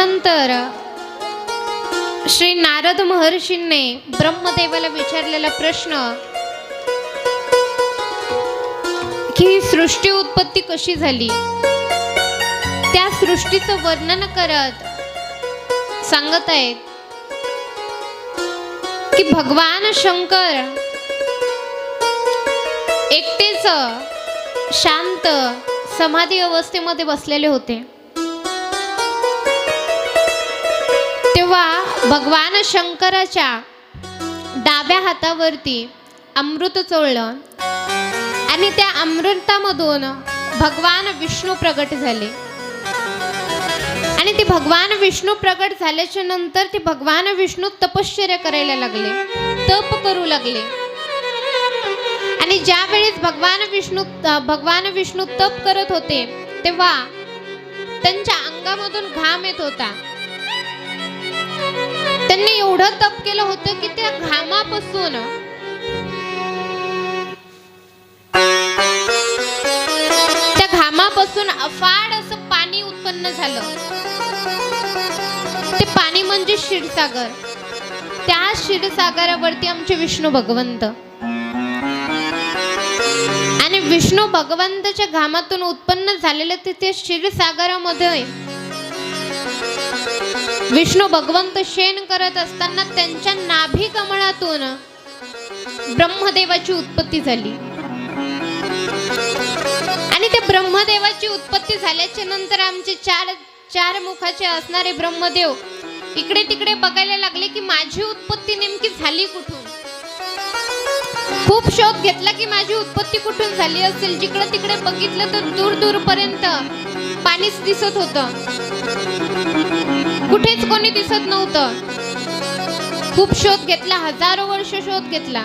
त्यानंतर श्री नारद महर्षींनी ब्रह्मदेवाला विचारलेला प्रश्न की ही सृष्टी उत्पत्ती कशी झाली, त्या सृष्टीचं वर्णन करत सांगत आहेत की भगवान शंकर एकटेच शांत समाधी अवस्थेमध्ये बसलेले होते. तेव्हा भगवान शंकराच्या डाव्या हातावरती अमृत चोळलं आणि त्या अमृतामधून भगवान विष्णू प्रगट झाले. आणि ते भगवान विष्णू प्रगट झाल्याच्या नंतर ते भगवान विष्णू तपश्चर्या करायला लागले, तप करू लागले. आणि ज्या वेळेस भगवान विष्णू तप करत होते तेव्हा त्यांच्या अंगामधून घाम येत होता. त्यांनी एवढं तप केलं होतं की त्या घामापासून अफाट असं पाणी उत्पन्न झालं. ते पाणी म्हणजे क्षीरसागर. त्या क्षीरसागरावरती आमचे विष्णू भगवंत आणि विष्णू भगवंताच्या घामातून उत्पन्न झालेले ते क्षीरसागरामध्ये विष्णू भगवंत शेण करत असताना त्यांच्या नाभी कमळातून ब्रह्मदेवाची उत्पत्ती झाली. आणि त्या ब्रह्मदेवाची उत्पत्ती झाल्याच्या नंतर आमचे चार मुखाचे असणारे ब्रह्मदेव इकडे तिकडे बघायला लागले की माझी उत्पत्ती नेमकी झाली कुठून. खूप शोध घेतला की माझी उत्पत्ती कुठून झाली असेल. जिकडे तिकडे बघितलं तर दूर दूर पर्यंत पाणीच दिसत होतं, कुठेच कोणी दिसत नव्हतं. खूप शोध घेतला, हजारो वर्ष शोध घेतला.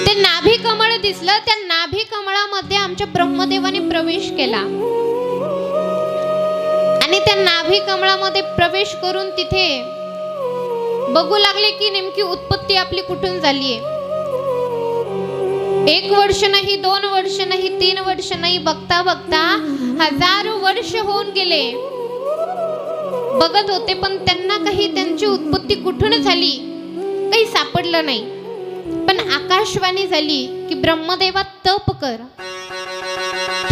ते नाभी कमळ दिसलं. त्या नाभी कमळामध्ये आमच्या ब्रह्मदेवाने प्रवेश केला आणि त्या नाभी कमळामध्ये प्रवेश करून तिथे बघू लागले की नेमकी उत्पत्ती आपली कुठून झालीये. 1 वर्ष नाही, 2 वर्ष नाही, 3 वर्ष नाही, बघता बघता हजारो वर्ष होऊन गेले. बघत होते पण त्यांना काही त्यांची उत्पत्ती कुठून झाली काही सापडलं नाही. पण आकाशवाणी झाली की ब्रह्मदेवा तप कर.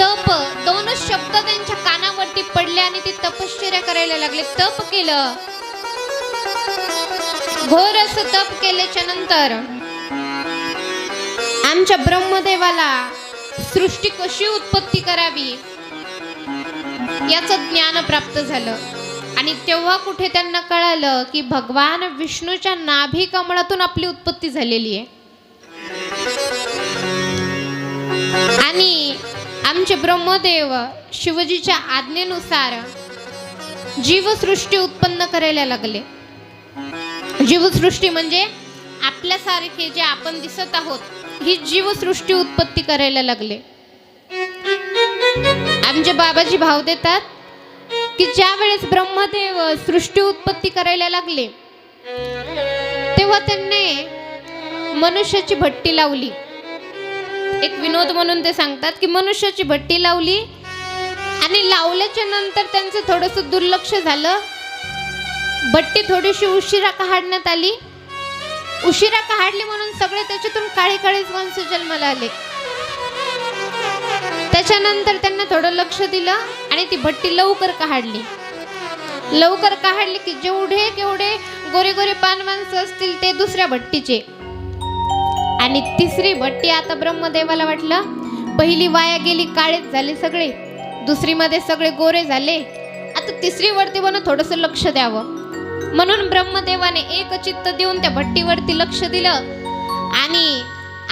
तप, 2 शब्द त्यांच्या कानावरती पडले आणि ते तपश्चर्या करायला लागले. तप केलं, घोर असं तप केल्याच्या नंतर आमच्या ब्रह्मदेवाला सृष्टी कशी उत्पत्ती करावी याचं ज्ञान प्राप्त झालं. आणि तेव्हा कुठे त्यांना कळालं की भगवान विष्णूच्या नाभी कमळातून आपली उत्पत्ती झालेली आहे. आणि आमचे ब्रह्मदेव शिवजीच्या आज्ञेनुसार जीवसृष्टी उत्पन्न करायला लागले. जीवसृष्टी म्हणजे आपल्यासारखे जे आपण दिसत आहोत ही जीवसृष्टी उत्पत्ती करायला लागले. आमचे बाबाजी भाव देतात की ज्या वेळेस ब्रह्मदेव सृष्टी उत्पत्ती करायला लागले तेव्हा त्यांनी मनुष्याची भट्टी लावली. एक विनोद म्हणून ते सांगतात की मनुष्याची भट्टी लावली आणि लावल्याच्या नंतर त्यांचं थोडंसं दुर्लक्ष झालं. भट्टी थोडीशी उशिरा काढण्यात आली. उशिरा काढली म्हणून सगळे त्याच्यातून काळे काळेच माणसं जन्माला आले. त्याच्यानंतर त्यांना थोडं लक्ष दिलं आणि ती भट्टी लवकर काढली. लवकर काढली की जेवढे केवढे गोरे गोरे पान माणसं असतील ते दुसऱ्या भट्टीचे. आणि तिसरी भट्टी आता ब्रह्मदेवाला वाटलं पहिली वाया गेली, काळेच झाले सगळे, दुसरी मध्ये सगळे गोरे झाले, आता तिसरी वरती म्हणून थोडंसं लक्ष द्यावं म्हणून ब्रह्मदेवाने एक चित्त देऊन त्या भट्टीवरती लक्ष दिलं. आणि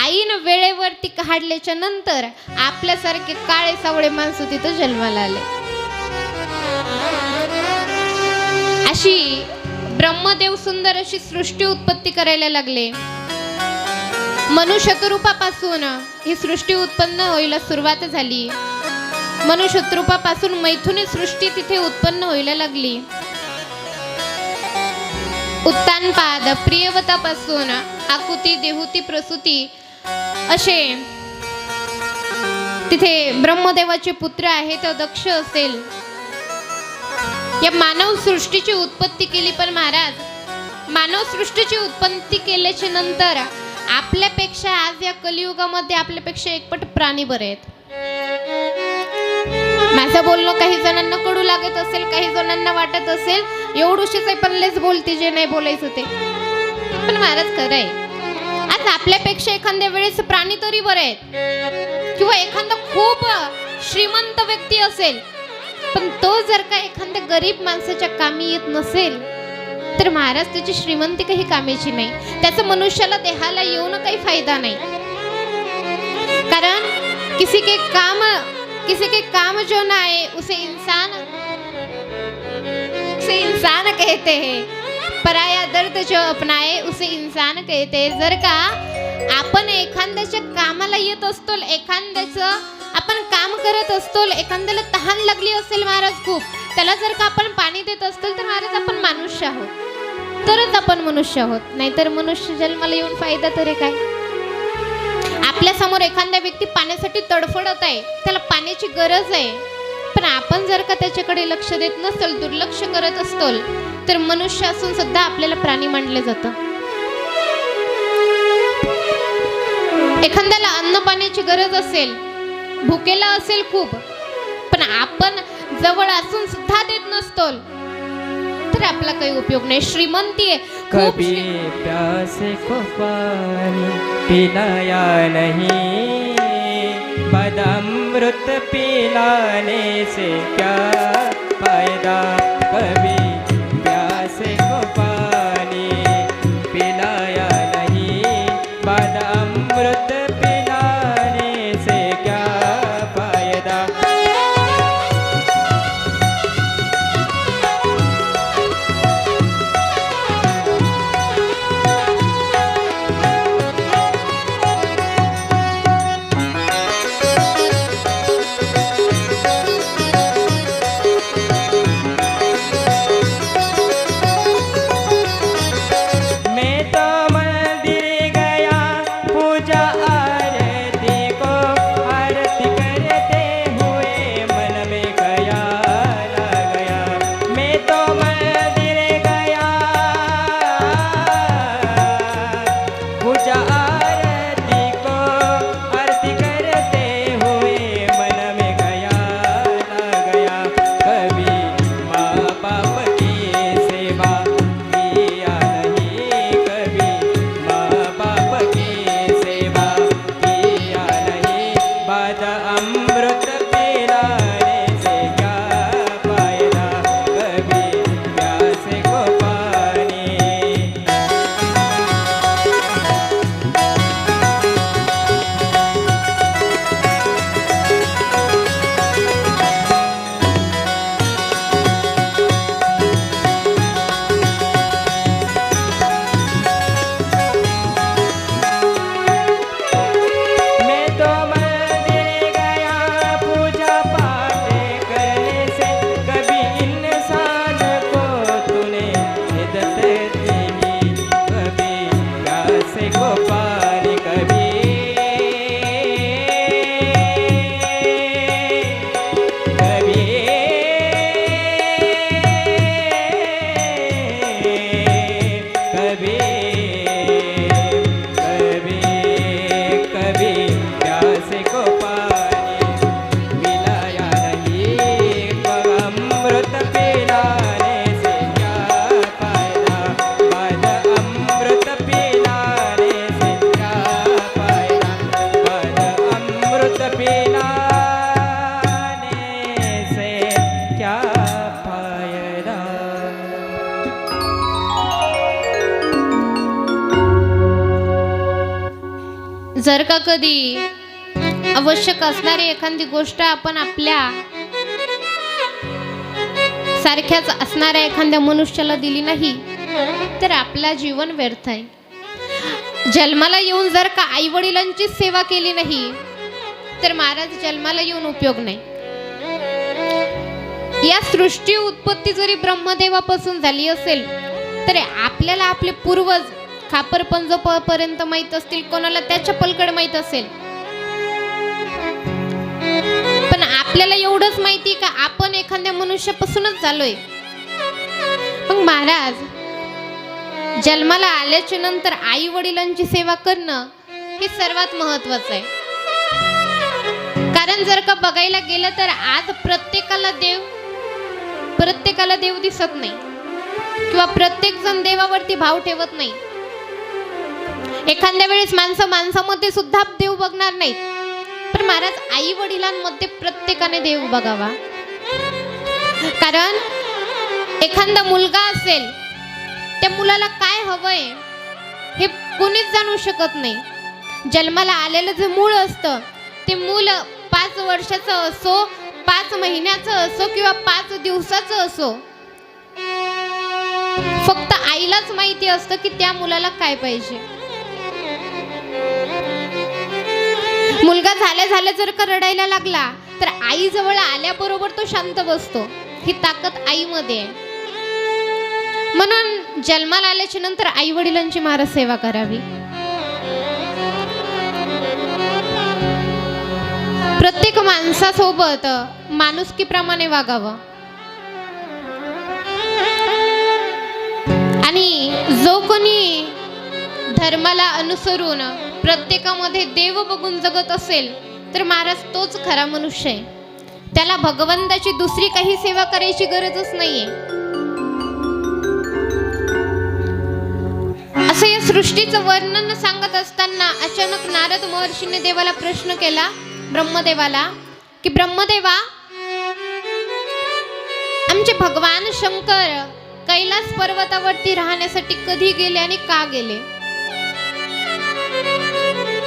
आईन वेळेवरती काढल्याच्या नंतर आपल्यासारखे काळे सावळे माणसं तिथं जन्माला आले. अशी ब्रह्मदेव सुंदर अशी सृष्टी उत्पत्ती करायला लागले. मनुष्यरूपापासून ही सृष्टी उत्पन्न व्हायला सुरुवात झाली. मनुष्यरूपापासून मैथुनी सृष्टी तिथे उत्पन्न व्हायला लागली. उत्तानपाद प्रियवतापासून आकुती देहुती प्रसूती असे तिथे ब्रह्मदेवाचे पुत्र आहेत. दक्ष असेल, या मानव सृष्टीची उत्पत्ती केली, पण महाराज मानव सृष्टीची उत्पत्ती केल्याच्या नंतर आपल्यापेक्षा आज या कलियुगामध्ये आपल्यापेक्षा एकपट प्राणी बरे आहेत. माझं बोलणं काही जणांना कडू लागत असेल, काही जणांना वाटत असेल एवढूशीच आहे पण लेच बोलते, जे नाही बोलायचं ते. पण महाराज खरं आहे, आज आपल्यापेक्षा एखाद्या वेळेस प्राणी तरी बरे आहेत, किंवा एखादा खूप श्रीमंत व्यक्ती असेल पण तो जर का एखाद्या गरीब माणसाच्या कामी येत नसेल तर महाराज त्याची श्रीमंती काही कामाची नाही, त्याचं मनुष्याला देहाला येऊन काही फायदा नाही. कारण किसी के काम जो ना आए उसे इंसान कहते हैं, पराया दर्द जो अपनाए उसे इंसान कहते हैं. जर का आपण एखाद्याच्या कामाला येत असतो, एखाद्याचं आपण काम करत असतो, एखाद्याला तहान लागली असेल महाराज खूप, त्याला जर का आपण पाणी देत असतो तर महाराज आपण मनुष्य आहोत, तरच आपण मनुष्य आहोत. नाहीतर मनुष्य जन्माला येऊन फायदा तरी काय. आपल्या समोर एखादा व्यक्ती पाण्यासाठी तडफडत आहे, त्याला पाण्याची गरज आहे, पण आपण जर का त्याच्याकडे लक्ष देत नसेल, दुर्लक्ष करत असतो, तर मनुष्य असून सुद्धा आपल्याला प्राणी मानले जातं. एखाद्याला अन्न पाण्याची गरज असेल, भुकेला असेल खूप, पण आपण जवळ असून सुद्धा देत नसतो तर आपला काही उपयोग नाही. श्रीमंती आहे खूप, कभी प्यासे को पानी पिलाया नहीं, बदामृत पिलाने से क्या फायदा. कभी प्यासे को पानी पिलाया नहीं, बदामृत पिलाने से क्या फायदा. जर का कधी आवश्यक असणारी एखादी गोष्ट आपण आपल्या सारख्याच असणाऱ्या एखाद्या मनुष्याला दिली नाही तर आपला जीवन व्यर्थ आहे. जन्माला येऊन जर का आई वडिलांची सेवा केली नाही तर महाराज जन्माला येऊन उपयोग नाही. या सृष्टी उत्पत्ती जरी ब्रह्मदेवापासून झाली असेल तरी आपल्याला आपले पूर्वज खापर पंजोपर्यंत माहित असतील, कोणाला त्याच्या पलकड माहित असेल, पण आपल्याला एवढंच माहिती का आपण एखाद्या मनुष्यापासूनच झालोय. मग महाराज जन्माला आल्याच्या नंतर आई वडिलांची सेवा करणं हे सर्वात महत्वाचं आहे. कारण जर का बघायला गेलं तर आज प्रत्येकाला देव दिसत नाही किंवा प्रत्येक जण देवावरती भाव ठेवत नाही. एखाद्या वेळेस माणसामध्ये सुद्धा देव बघणार नाहीत, पण महाराज आई वडिलांमध्ये प्रत्येकाने देव बघावा. कारण एखादा मुलगा असेल, त्या मुलाला काय हवंय हे कोणीच जाणू शकत नाही. जन्माला आलेलं जे मूळ असतं ते मूल 5 वर्षाचं असो, 5 महिन्याचं असो किंवा 5 दिवसाचं असो, फक्त आईलाच माहिती असतं की त्या मुलाला काय पाहिजे. मुलगा झाल्या जर का रडायला लागला तर आई जवळ आल्याबरोबर तो शांत बसतो. ही ताकद आईमध्ये आहे. म्हणून जन्माला आल्याच्या नंतर आई वडिलांची महाराज सेवा करावी. प्रत्येक माणसासोबत माणुसकीप्रमाणे वागावं. आणि जो कोणी धर्माला अनुसरून प्रत्येकामध्ये देव बघून जगत असेल तर महाराज तोच खरा मनुष्य आहे. त्याला भगवंताची दुसरी काही सेवा करायची गरजच नाहीये. असं या सृष्टीचं वर्णन सांगत असताना अचानक नारद महर्षीने देवाला प्रश्न केला, ब्रह्मदेवाला, की ब्रह्मदेवा, आमचे भगवान शंकर कैलास पर्वतावरती राहण्यासाठी कधी गेले आणि का गेले?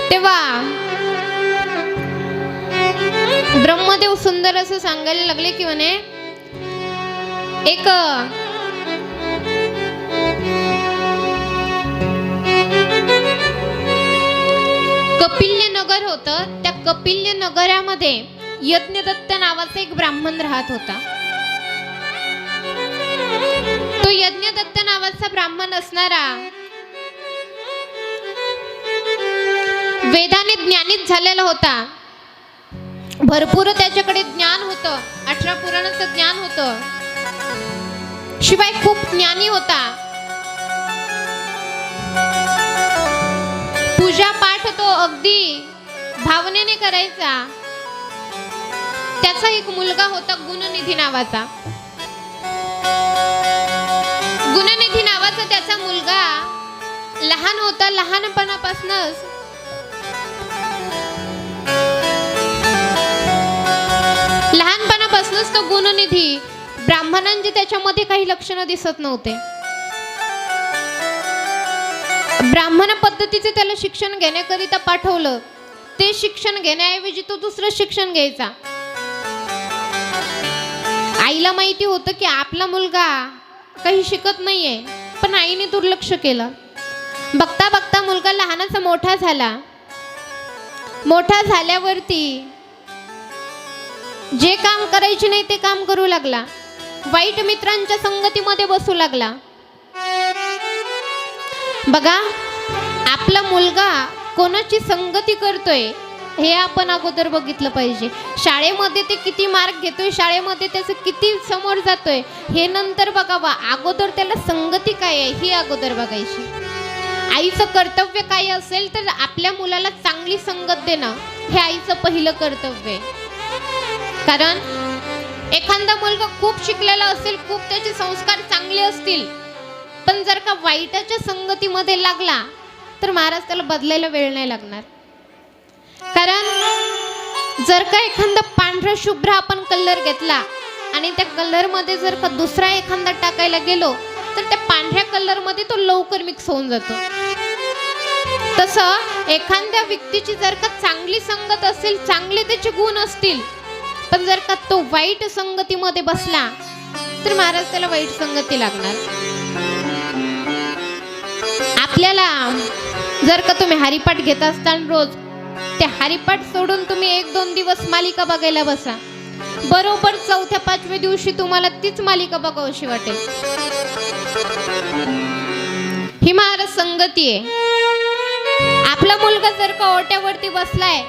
तेव्हा ब्रह्मदेव सुंदर असं सांगायला लागले की म्हणे, एक कपिल्य नगर होतं. त्या कपिल्य नगरामध्ये यज्ञदत्त नावाचा एक ब्राह्मण राहत होता. तो यज्ञदत्त नावाचा ब्राह्मण असणारा वेदाने ज्ञानीच झालेला होता. भरपूर त्याच्याकडे ज्ञान होतं, 18 पुराणाचं ज्ञान होतं. शिवाय खूप ज्ञानी होता. पूजा पाठ तो अगदी भावनेने करायचा. त्याचा एक मुलगा होता गुणनिधी नावाचा. गुणनिधी नावाचा त्याचा मुलगा लहान होता. लहानपणापासूनच तो गुणनिधी ब्राह्मणांचे त्याच्यामध्ये काही लक्षणं दिसत नव्हते. ब्राह्मण पद्धतीचे त्याला शिक्षण घेण्याकरिता पाठवलं. ते शिक्षण घेण्याऐवजी तो दुसरं शिक्षण घ्यायचा. आईला माहिती होतं की आपला मुलगा काही शिकत नाहीये, पण आईने दुर्लक्ष केलं. बघता बघता मुलगा लहानाचा मोठा झाला. मोठा झाल्यावरती जे काम करायचे नाही ते काम करू लागला. वाईट मित्रांच्या संगतीमध्ये बसू लागला. बघा, आपला मुलगा कोणाची संगती करतोय हे आपण अगोदर बघितलं पाहिजे. शाळेमध्ये ते किती मार्क घेतोय, शाळेमध्ये त्याचं किती समोर जातोय हे नंतर बघावा. अगोदर त्याला संगती काय आहे ही अगोदर बघायची. आईचं कर्तव्य काय असेल तर आपल्या मुलाला चांगली संगत देणं हे आईचं पहिलं कर्तव्य आहे. कारण एखादा मुलगा खूप शिकलेला असेल, खूप त्याचे संस्कार चांगले असतील, पण जर का वाईटाच्या संगतीमध्ये लागला तर महाराज त्याला बदलायला वेळ नाही लागणार. कारण जर का एखादा पांढरा शुभ्र आपण कलर घेतला आणि त्या कलर मध्ये जर का दुसरा एखादा टाकायला गेलो तर त्या पांढऱ्या कलर मध्ये तो लवकर मिक्स होऊन जातो. तसं एखाद्या व्यक्तीची जर का चांगली संगत असेल, चांगले त्याचे गुण असतील, पण जर का तो वाईट संगतीमध्ये बसला तर महाराज त्याला वाईट संगती लागणार. आपल्याला जर का तुम्ही हरिपाठ घेत असताना रोज, ते हरिपाठ सोडून तुम्ही 1-2 दिवस मालिका बघायला बसा, बरोबर 4-5व्या दिवशी तुम्हाला तीच मालिका बघावीशी वाटेल. ही महाराज संगती आहे. आपला मुलगा जर का ओट्यावरती बसलाय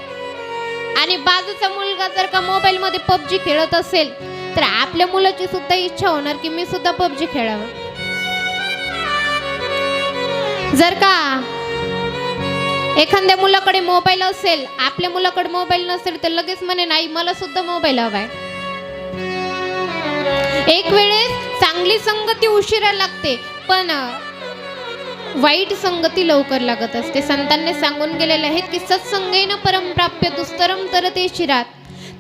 आणि बाजूचा मुलगा जर का मोबाईल मध्ये PUBG खेळत असेल तर आपल्या मुलाची सुद्धा इच्छा होणार की मी सुद्धा PUBG खेळावं. जर का एखाद्या मुलाकडे मोबाईल असेल, आपल्या मुलाकडे मोबाईल नसेल, तर लगेच म्हणे नाही मला सुद्धा मोबाईल हवाय. एक वेळेस चांगली संगती उशिरा लागते, पण वाईट संगती लवकर लागत असते. संतांनी सांगून गेलेले आहेत की सत्संगेन परमप्राप्य दुस्तरम तरते चिरात,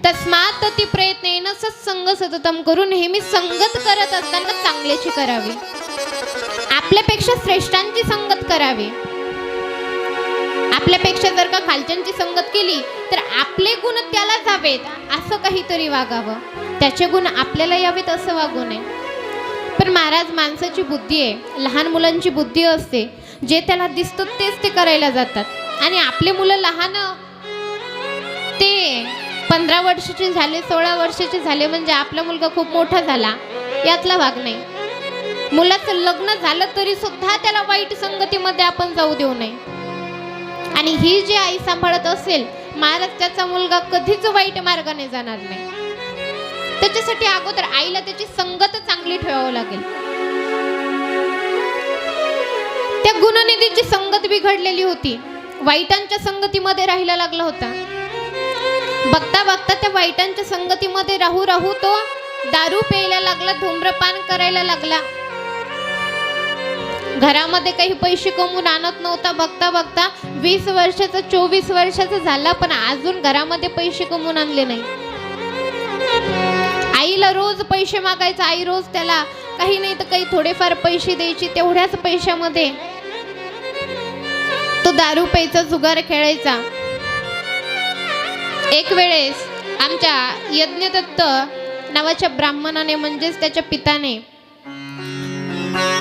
तस्मात् ती प्रयत्नेन सत्संग सततम करून नेहमी संगत करत असताना चांगल्याची करावी. आपल्यापेक्षा श्रेष्ठांची संगत करावी. आपल्यापेक्षा जर का खालच्यांची संगत केली तर आपले गुण त्याला जावेत असं काहीतरी वागावं, त्याचे गुण आपल्याला यावेत असं वागू नये. पण महाराज, माणसाची बुद्धी आहे, लहान मुलांची बुद्धी असते, जे त्याला दिसतं तेच ते करायला जातात. आणि आपले मुलं लहान, ते 15 वर्षाचे झाले, 16 वर्षाचे झाले म्हणजे आपला मुलगा खूप मोठा झाला यातला भाग नाही. मुलाचं लग्न झालं तरी सुद्धा त्याला वाईट संगतीमध्ये आपण जाऊ देऊ नये. आणि ही जी आई सांभाळत असेल, महाराज, त्याचा मुलगा कधीच वाईट मार्गाने जाणार नाही. त्याच्यासाठी अगोदर आईला त्याची संगत चांगली ठेवावं लागेल. त्या गुणनिधीची संगत बिघडलेली होती, वाईटांच्या संगतीमध्ये राहायला लागला होता. बघता बघता त्या वाईटांच्या संगतीमध्ये राहू राहू तो दारू प्यायला लागला, धूम्रपान करायला लागला. घरामध्ये काही पैसे कमवून आणत नव्हता. बघता बघता 20 वर्षाचा 24 वर्षाचा झाला, पण अजून घरामध्ये पैसे कमवून आणले नाही. आईला रोज पैसे मागायचा, आई रोज त्याला काही नाही तर काही थोडेफार पैसे द्यायची. तेवढ्याच पैशामध्ये तो दारू प्यायचा, जुगार खेळायचा. एक वेळेस आमच्या यज्ञदत्त नावाच्या ब्राह्मणाने, म्हणजेच त्याच्या पिताने,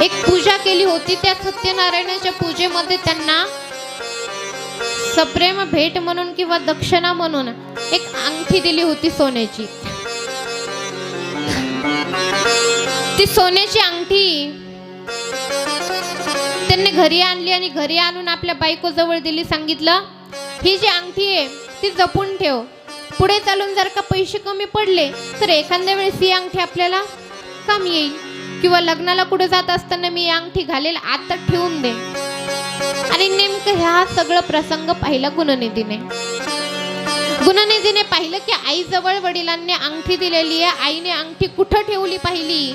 एक पूजा केली होती. त्या सत्यनारायणाच्या पूजेमध्ये त्यांना सप्रेम भेट म्हणून किंवा दक्षिणा म्हणून एक अंगठी दिली होती सोन्याची. ती सोन्याची अंगठी त्यांनी घरी आणली आणि घरी आणून आपल्या बायको जवळ दिली. सांगितलं, ही जी अंगठी आहे ती जपून ठेव, पुढे चालून जर का पैसे कमी पडले तर एखाद्या वेळेस ही अंगठी आपल्याला काम येईल, किंवा लग्नाला कुठे जात असताना मी अंगठी घालेल, आता ठेवून दे. आणि नेमकं ह्या सगळं प्रसंग पाहिला गुणनिधीने. गुणनिधीने पाहिलं की आई जवळ वडिलांनी अंगठी दिलेली आहे, आईने अंगठी कुठं ठेवली पाहिली.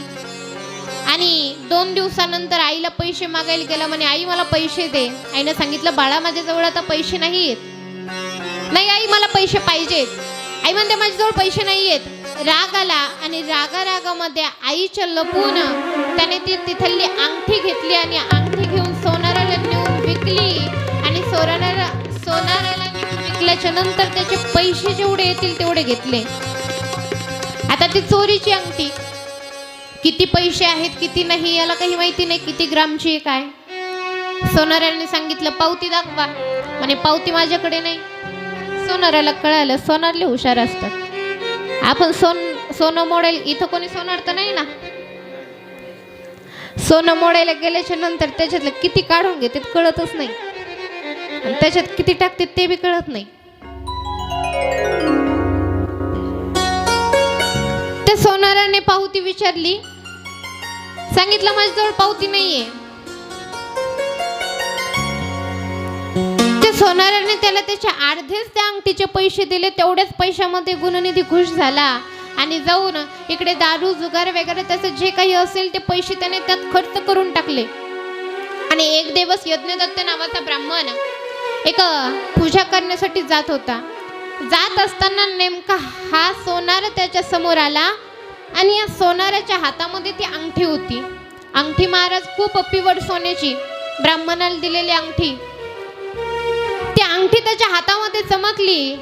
आणि 2 दिवसानंतर आईला पैसे मागायला गेला. म्हणे, आई मला पैसे दे. आईने सांगितलं, बाळा माझ्याजवळ आता पैसे नाही आहेत. नाही आई, मला पैसे पाहिजेत. आई म्हणते, माझ्याजवळ पैसे नाही आहेत. राग आला आणि रागामध्ये आईच्या लपून त्याने ती तिथली अंगठी घेतली आणि अंगठी घेऊन सोनाराला नेऊन विकली. आणि सोनाराला विकल्याच्या नंतर त्याचे पैसे जेवढे येतील तेवढे घेतले. आता ती चोरीची अंगठी, किती पैसे आहेत किती नाही याला काही माहिती नाही, किती ग्रामची आहे काय. सोनाराने सांगितलं, पावती दाखवा. म्हणे, पावती माझ्याकडे नाही. सोनाराला कळालं, सोनारले हुशार असतात. आपण सोनं मोडेल, इथं कोणी सोनार तर नाही ना. सोनं मोडायला गेल्याच्या नंतर त्याच्यातलं किती काढून घेते कळतच नाही, आणि त्याच्यात किती टाकते ते बी कळत नाही. त्या सोनाराने पावती विचारली. सांगितलं, माझ्याजवळ पावती नाहीये. त्या सोनाराने त्याला त्याच्या अर्धेच त्या अंगठीचे पैसे दिले. तेवढ्याच पैशामध्ये गुणनिधी खुश झाला आणि जाऊन इकडे दारू जुगार वगैरे त्याचं जे काही असेल ते पैसे त्याने त्यात खर्च करून टाकले. आणि एक दिवस यज्ञदत्त नावाचा ब्राह्मण एक पूजा करण्यासाठी जात होता. जात असताना नेमका हा सोनार त्याच्या समोर आला आणि या सोनाराच्या हातामध्ये ती अंगठी होती. अंगठी महाराज खूप पिवळ सोन्याची, ब्राह्मणाला दिलेली अंगठी. ती अंगठी त्याच्या हातामध्ये चमकली.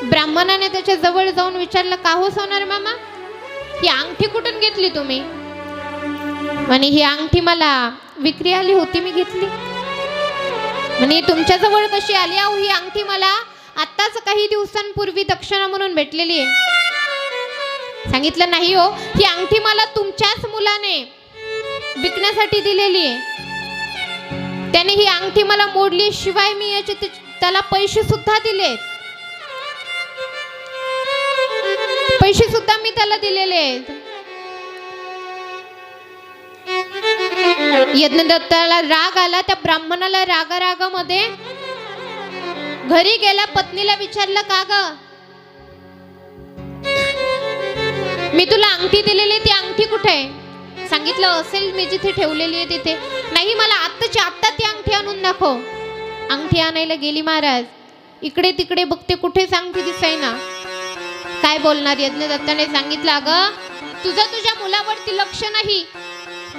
ब्राह्मणाने त्याच्या जवळ जाऊन विचारलं, का हो सोनार मामा, ही अंगठी कुठून घेतली तुम्ही? म्हणे, ही अंगठी मला विक्री आली होती, मी घेतली. म्हणे, तुमच्या जवळ कशी आली? अहो, ही अंगठी मला आत्ताच काही दिवसांपूर्वी दक्षिणा म्हणून भेटलेली आहे. सांगितलं, नाही हो, ही अंगठी मला तुमच्याच मुलाने विकण्यासाठी दिलेली आहे. त्याने ही अंगठी मला मोडली, शिवाय मी याचे त्याला पैसे सुद्धा दिले. पैसे सुद्धा मी त्याला दिलेले आहेत. यज्ञदत्ताला राग आला. त्या ब्राह्मणाला रागामध्ये घरी गेला, पत्नीला विचारलं, का ग मी तुला अंगठी दिलेली, ती अंगठी कुठे आहे? सांगितलं असेल मी जिथे ठेवलेली आहे तिथे. नाही, मला आत्ताच्या आत्ता ती अंगठी आणून दाखव. अंगठी आणायला गेली महाराज. इकडे तिकडे बघते, कुठेच अंगठी दिसायना. काय बोलणार? यज्ञदत्ताने सांगितलं, अगं तुझ्या मुलावरती लक्ष नाही.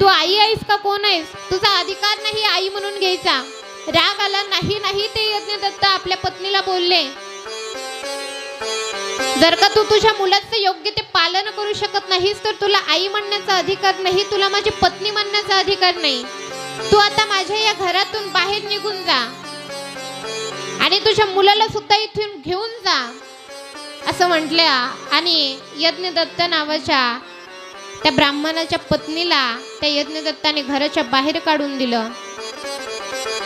तू आई आहेस का कोण आहेस? तुझा अधिकार नाही आई म्हणून घ्यायचा. राग आला. नाही ते यज्ञदत्त आपल्या पत्नीला बोलले, जर का तू तुझ्या मुलाचं योग्य ते पालन करू शकत नाहीस तर तुला आई म्हणण्याचा अधिकार नाही, तुला माझी पत्नी म्हणण्याचा अधिकार नाही. तू आता माझ्या या घरातून बाहेर निघून जा आणि तुझ्या मुलाला सुद्धा इथून घेऊन जा असं म्हटल्या. आणि यज्ञदत्त नावाच्या त्या ब्राह्मणाच्या पत्नीला त्या यज्ञदत्ताने घराच्या बाहेर काढून दिलं.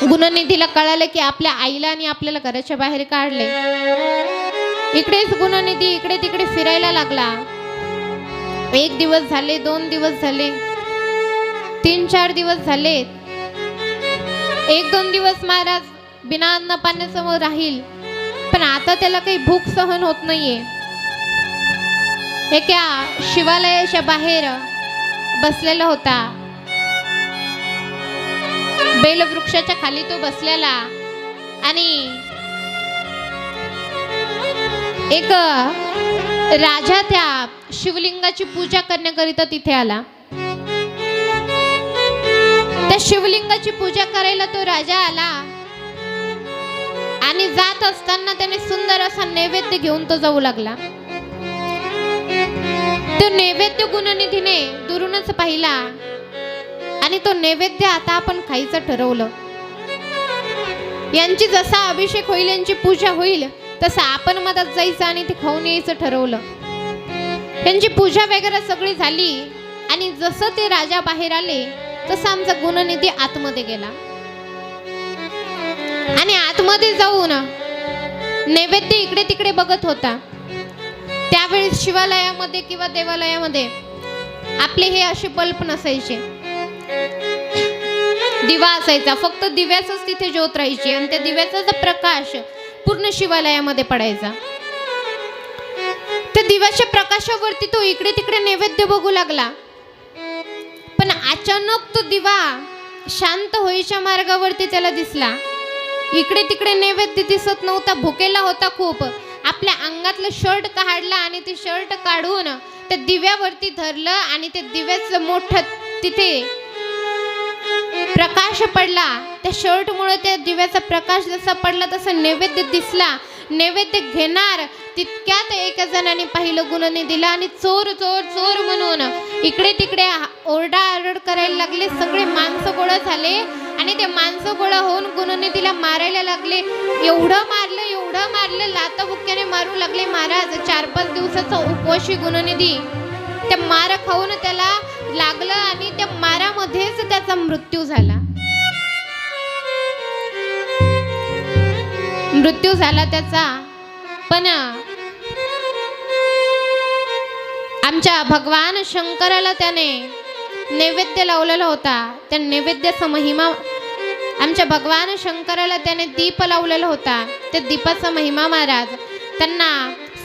गुणनिधीला कळालं की आपल्या आईला आणि आपल्याला घराच्या बाहेर काढले. इकडेच गुणनिधी इकडे तिकडे फिरायला लागला. 1 दिवस झाले, 2 दिवस झाले, 3-4 दिवस झाले. 1-2 दिवस महाराज बिना अन्न पाण्यासमोर राहील, पण आता त्याला काही भूक सहन होत नाहीये. एका शिवालयाच्या बाहेर बसलेला होता. बेलवृक्षाच्या खाली तो बसलेला आणि एक राजा त्या शिवलिंगाची पूजा करण्याकरिता तिथे आला. त्या शिवलिंगाची पूजा करायला तो राजा आला आणि जात असताना त्याने सुंदर असा नैवेद्य घेऊन तो जाऊ लागला. तो नैवेद्य गुणनिधीने दुरूनच पाहिला आणि तो नैवेद्य आता आपण खायचं ठरवलं. यांची जसा अभिषेक होईल, यांची पूजा होईल, तसं आपण मधात जायचं आणि ते खाऊन यायचं ठरवलं. त्यांची पूजा वगैरे सगळी झाली आणि जसं ते राजा बाहेर आले तसं आमचा गुणनिधी आतमध्ये गेला आणि आतमध्ये जाऊन नैवेद्य इकडे तिकडे बघत होता. त्यावेळेस शिवालयामध्ये किंवा देवालयामध्ये आपले हे असे बल्ब नसायचे, दिवा असायचा. फक्त दिव्याचाच तिथे ज्योत राहायची आणि त्या दिव्याचा प्रकाश पूर्ण शिवालयामध्ये पडायचा. त्या दिव्याच्या प्रकाशावरती तो इकडे तिकडे नैवेद्य बघू लागला. पण अचानक तो दिवा शांत होईच्या मार्गावरती त्याला दिसला. इकडे तिकडे नैवेद्य दिसत नव्हता. भुकेला होता खूप. आपल्या अंगातलं शर्ट काढला आणि ते शर्ट काढून त्या दिव्यावरती धरलं आणि ते दिव्याचं मोठं तिथे प्रकाश पडला. त्या शर्ट मुळे त्या दिव्याचा प्रकाश जसा पडला तसा नैवेद्य दिसला. नैवेद्य घेणार तितक्यात एका जणाने पाहिलं गुणनिधीला आणि चोर चोर चोर म्हणून इकडे तिकडे ओरडाओरड करायला लागले. सगळे माणसं गोळा झाले आणि ते माणसं गोळा होऊन गुणनिधीला मारायला लागले. एवढं मारलं, लाथाबुक्क्याने मारू लागले. महाराज 4-5 दिवसाचा उपवासी गुणनिधी त्या मार खाऊन त्याला लागलं आणि त्या मारामध्येच त्याचा मृत्यू झाला त्याचा. पण आमच्या भगवान शंकराला त्याने नैवेद्य लावलेला होता. त्या नैवेद्याचा महिमा आमच्या भगवान शंकराला त्याने दीप लावलेला होता. त्या दीपाचा महिमा महाराज त्यांना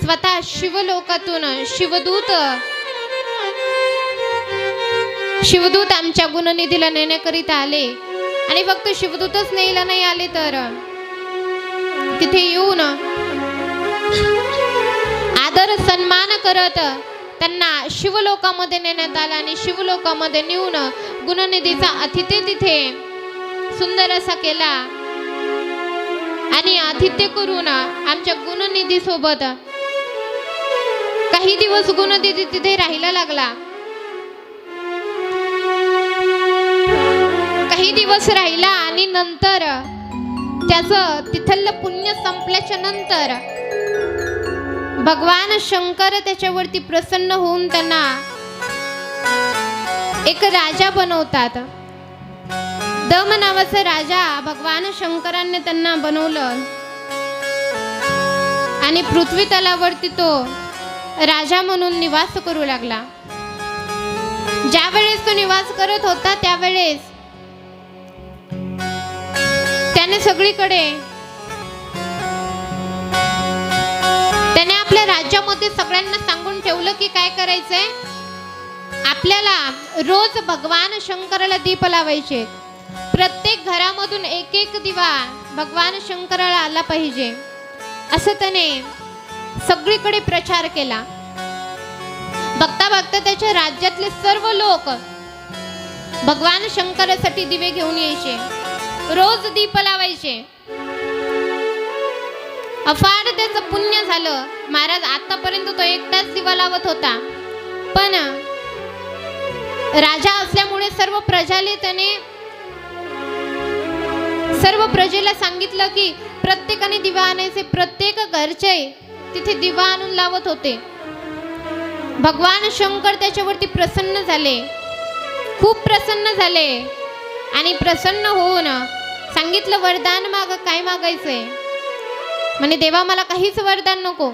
स्वतः शिवलोकातून शिवदूत आमच्या गुणनिधीला नेण्याकरिता आले आणि फक्त शिवदूतच न्यायला नाही आले तर तिथे येऊन आदर सन्मान करत त्यांना शिवलोकामध्ये नेण्यात आला आणि शिवलोकामध्ये नेऊन गुणनिधीचा अतिथ्य तिथे सुंदर असा केला आणि आतिथ्य करून आमच्या गुणनिधी सोबत काही दिवस गुणनिधी तिथे राहायला लागला. काही दिवस राहिला आणि नंतर त्याचं तिथलं पुण्य संपल्याच्या नंतर भगवान शंकर त्याच्यावरती प्रसन्न होऊन त्यांना एक राजा बनवतात. दम नावाचा राजा भगवान शंकरांनी त्यांना बनवलं आणि पृथ्वी तलावरती तो राजा म्हणून निवास करू लागला. ज्या वेळेस तो निवास करत होता त्यावेळेस त्याने सगळीकडे त्याने आपल्या राज्यामध्ये सगळ्यांना सांगून ठेवलं की काय करायचंय, आपल्याला रोज भगवान शंकराला दीप लावायचे. प्रत्येक घरामधून एक एक दिवा भगवान शंकराला आला पाहिजे, असं त्याने सगळीकडे प्रचार केला. बघता बघता त्याच्या राज्यातले सर्व लोक भगवान शंकरासाठी दिवे घेऊन यायचे, रोज दीप लावायचे. अफाट त्याचं पुण्य झालं. महाराज आतापर्यंत तो एकटाच दिवा लावत होता, पण राजा असल्यामुळे सर्व प्रजेला सांगितलं की प्रत्येकाने दिवा आणायचे. प्रत्येक घरचे तिथे दिवा आणून लावत होते. भगवान शंकर त्याच्यावरती प्रसन्न झाले, खूप प्रसन्न झाले आणि प्रसन्न होऊन सांगितलं, वरदान माग, काय मागायचंय? म्हणे देवा मला काहीच वरदान नको.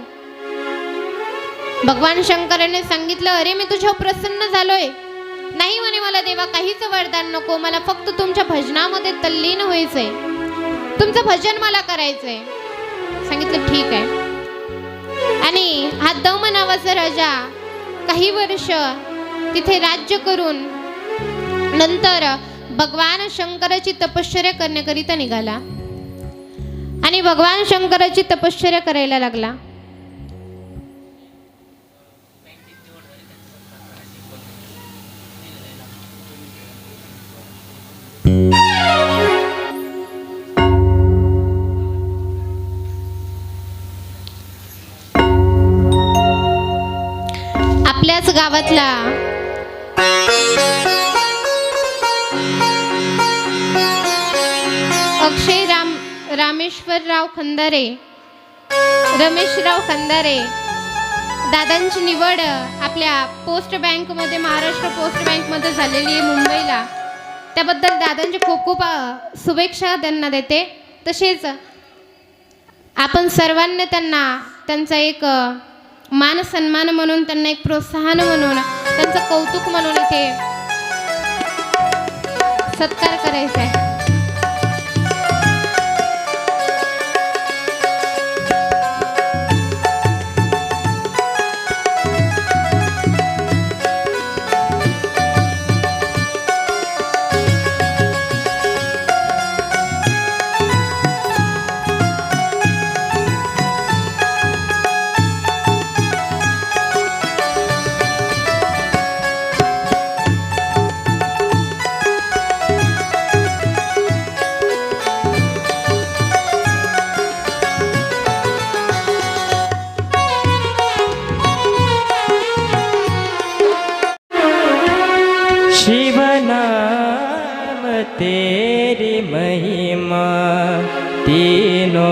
भगवान शंकराने सांगितलं, अरे मी तुझ्यावर प्रसन्न झालोय. नाही म्हणे मला देवा काहीच वरदान नको, मला फक्त तुमच्या भजनामध्ये तल्लीन व्हायचंय, तुमचं भजन मला करायचंय. सांगितलं ठीक आहे. आणि हा दम नावाचा राजा काही वर्ष तिथे राज्य करून नंतर भगवान शंकराची तपश्चर्या करण्याकरिता निघाला आणि भगवान शंकराची तपश्चर्या करायला लागला. आपल्याच गावातला अक्षय रामेश्वरराव खंदारे, रमेशराव खंदारे दादांची निवड आपल्या पोस्ट बँकमध्ये, महाराष्ट्र पोस्ट बँकमध्ये झालेली आहे मुंबईला. त्याबद्दल दादांची खूप खूप शुभेच्छा त्यांना देते. तसेच आपण सर्वांनी त्यांना त्यांचा एक मान सन्मान म्हणून, त्यांना एक प्रोत्साहन म्हणून, त्यांचं कौतुक म्हणून इथे सत्कार करायचा आहे. शिव नाम तेरी महिमा तीनों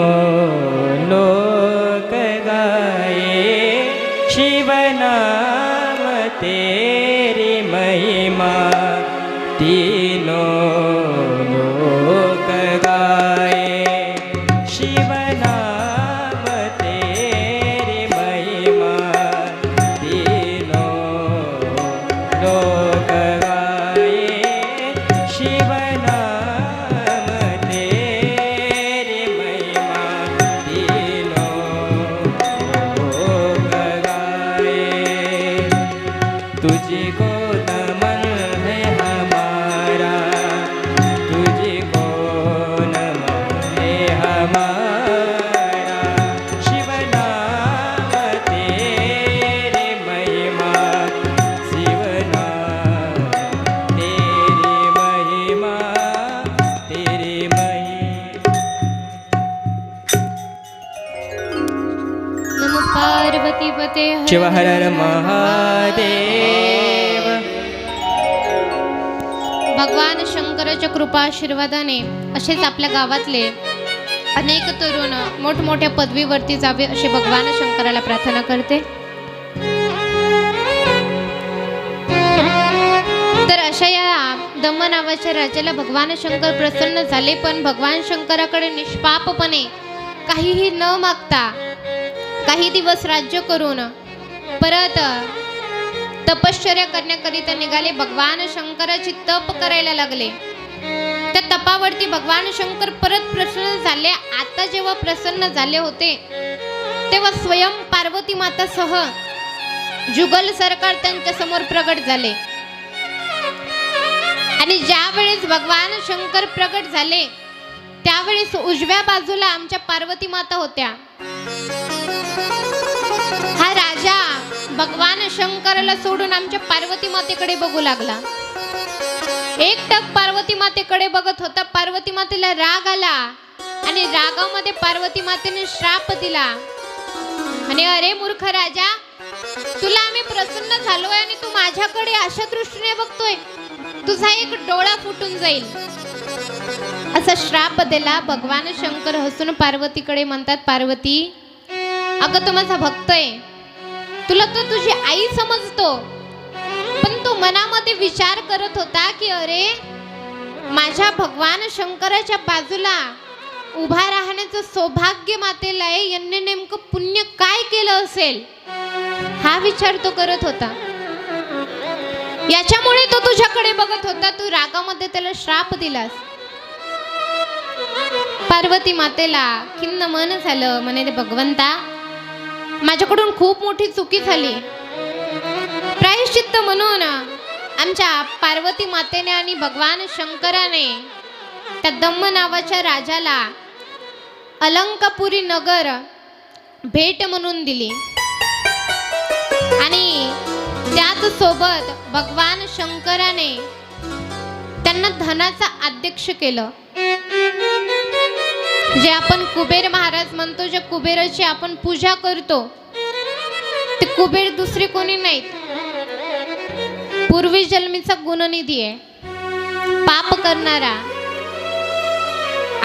लोक गाए. शिव नाम तेरी महिमा तीनों लोक गाए. शिव नाम तेरी महिमा तीनों लोक तुझको नमन है हमारा, तुझको नमन है हमारा. शिव नाम तेरी महिमा, शिव नाम तेरी महिमा, तेरी महिमा. नमो पार्वती पते शिव हर हर महादेव. भगवान शंकराच्या कृपा आशीर्वादाने असेच आपल्या गावातले अनेक तरुण मोठमोठ्या पदवीवरती जावे असे भगवान शंकराला प्रार्थना करते. तर अशा या दम नावाच्या राजाला भगवान शंकर प्रसन्न झाले, पण भगवान शंकराकडे निष्पापपणे काहीही न मागता काही दिवस राज्य करून परत तपश्चर्या करण्याकरिता निघाले. भगवान शंकराची तप करायला लागले. त्या तपावरती भगवान शंकर परत प्रसन्न झाले. आता जेव्हा प्रसन्न झाले होते तेव्हा स्वयं पार्वती मातासह जुगल सरकार त्यांच्या समोर प्रगट झाले. आणि ज्या वेळेस भगवान शंकर प्रगट झाले त्यावेळेस उजव्या बाजूला आमच्या पार्वती माता होत्या. हा राजा भगवान शंकराला सोडून आमच्या पार्वती मातेकडे बघू लागला. एकटक पार्वती मातेकडे बघत होता. पार्वती मातेला राग आला आणि रागामध्ये पार्वती मातेने श्राप दिला. आणि अरे मूर्ख राजा, तुला आम्ही प्रसन्न झालोय आणि तू माझ्याकडे अशा दृष्टीने बघतोय, तुझा एक डोळा फुटून जाईल, असा श्राप दिला. भगवान शंकर हसून पार्वतीकडे म्हणतात, पार्वती, अगं तो माझा भक्त आहे, तुला तो तुझी आई समजतो, पण तो मनामध्ये विचार करत होता की अरे माझ्या भगवान शंकराच्या बाजूला उभा राहण्याचं सौभाग्य मातेला आहे, यांनी नेमकं पुण्य काय केलं असेल हा विचार तो करत होता. याच्यामुळे तो तुझ्याकडे बघत होता, तू रागामध्ये त्याला श्राप दिलास. पार्वती मातेला खिन्न मन झालं. म्हणे, भगवंता, माझ्याकडून खूप मोठी चुकी झाली. प्रायश्चित्त म्हणून आमच्या पार्वती मातेने आणि भगवान शंकराने त्या दम्म नावाच्या राजाला अलंकापुरी नगर भेट म्हणून दिली. आणि त्याच सोबत भगवान शंकराने त्यांना धनाचा अध्यक्ष केलं. जे आपण कुबेर महाराज म्हणतो, जे कुबेराची आपण पूजा करतो, ते कुबेर दुसरे कोणी नाहीत, पूर्वी जन्मीचा गुणनिधी आहे, पाप करणारा,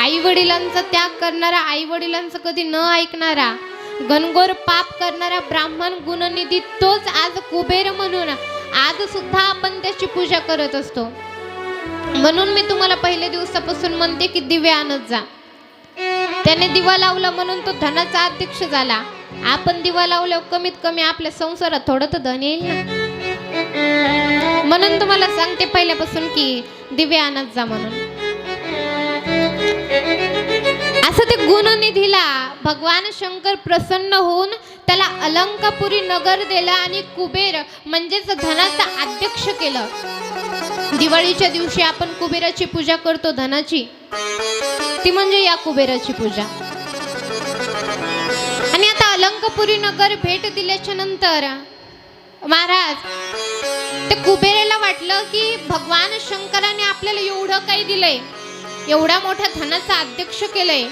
आई वडिलांचा त्याग करणारा, आई वडिलांचं कधी न ऐकणारा, घनघोर पाप करणारा ब्राह्मण गुणनिधी, तोच आज कुबेर म्हणून आज सुद्धा आपण त्याची पूजा करत असतो. म्हणून मी तुम्हाला पहिल्या दिवसापासून म्हणते की दिवे आणत जा. त्याने दिवा लावला म्हणून तो धनाचा अध्यक्ष झाला. आपण दिवा लावल्यावर कमीत कमी आपल्या संसारात थोडं तर धन येईल ना. म्हणून तुम्हाला सांगते पहिल्यापासून की दिवे आणत जा म्हणून. असं ते गुणनिधीला भगवान शंकर प्रसन्न होऊन त्याला अलंकापुरी नगर दिला आणि कुबेर म्हणजेच धनाचा अध्यक्ष केलं. दिवाळीच्या दिवशी आपण कुबेराची पूजा करतो धनाची, ती म्हणजे या कुबेराची पूजा. आणि आता अलंकापुरी नगर भेट दिल्याच्या नंतर महाराज ते कुबेराला वाटलं की भगवान शंकराने आपल्याला एवढं काही दिलंय, एवढा मोठा धनाचा अध्यक्ष केलंय,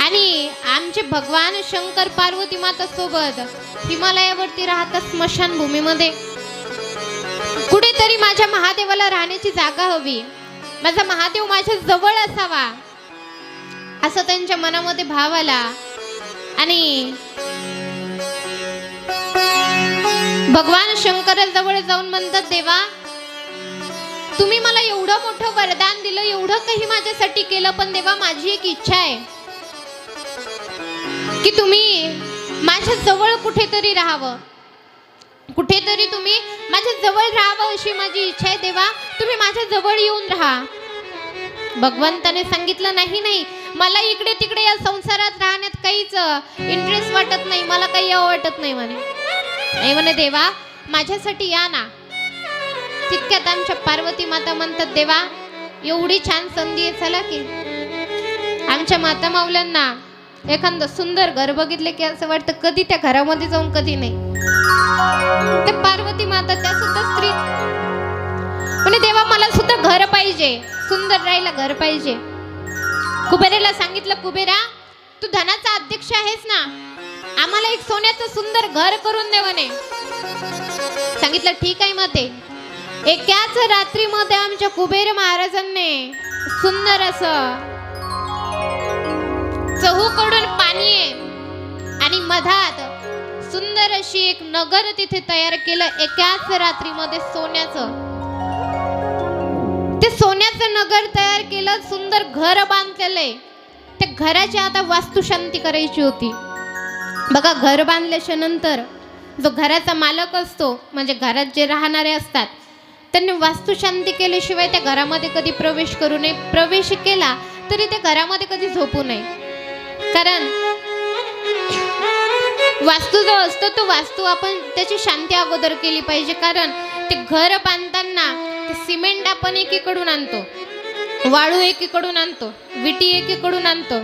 आणि आमचे भगवान शंकर पार्वती माता सोबत हिमालयावरती राहतात स्मशान भूमीमध्ये. कुठेतरी माझ्या महादेवाला राहण्याची जागा हवी, माझा महादेव माझ्या जवळ असावा, असं त्यांच्या मनामध्ये भाव आला. आणि भगवान शंकराजवळ जाऊन म्हणतात, देवा, तुम्ही मला एवढं मोठं वरदान दिलं, एवढं काही माझ्यासाठी केलं, पण देवा माझी एक इच्छा आहे की तुम्ही माझ्या जवळ कुठेतरी राहावं, कुठेतरी तुम्ही माझ्या जवळ राहावं अशी माझी इच्छा आहे. देवा, तुम्ही माझ्या जवळ येऊन राहा. भगवंताने सांगितलं, नाही नाही, मला इकडे तिकडे या संसारात राहण्यात काहीच इंटरेस्ट वाटत नाही, मला काही यावं वाटत नाही म्हणे. नाही म्हणे, देवा माझ्यासाठी या ना. तितक्यात आमच्या पार्वती माता म्हणतात, देवा एवढी छान संधी आहे, चला की. आमच्या माता माऊल्यांना एखादं सुंदर घर बघितले की असं वाटतं कधी त्या घरामध्ये जाऊन कधी नाही. ते पार्वती माता त्या सुद्धा स्त्री म्हणे, देवा मला सुद्धा घर पाहिजे, सुंदर राहायला घर पाहिजे. कुबेराला सांगितलं, कुबेरा तू धनाचा अध्यक्ष आहेस ना, आम्हाला एक सोन्याचं सुंदर घर करून दे म्हणे. सांगितलं, ठीक आहे माते. एकाच रात्रीमध्ये आमच्या कुबेर महाराजांनी सुंदर असं चहूकडून पाणी आहे आणि मधात सुंदर अशी एक नगर तिथे तयार केलं. एकाच रात्रीमध्ये सोन्याचं, ते सोन्याचं नगर तयार केलं, सुंदर घर बांधलेलंय. त्या घराची आता वास्तुशांती करायची होती. बघा, घर बांधल्याच्या नंतर जो घराचा मालक असतो, म्हणजे घरात जे राहणारे असतात, त्यांनी वास्तुशांती केल्याशिवाय त्या घरामध्ये कधी प्रवेश करू नये. प्रवेश केला तरी त्या घरामध्ये कधी झोपू नये. कारण वास्तू जो असतो तो वास्तू आपण त्याची शांती अगोदर केली पाहिजे. कारण ते घर बांधताना ते सिमेंट आपण एकीकडून आणतो, वाळू एकीकडून आणतो, विटी एकीकडून आणतो.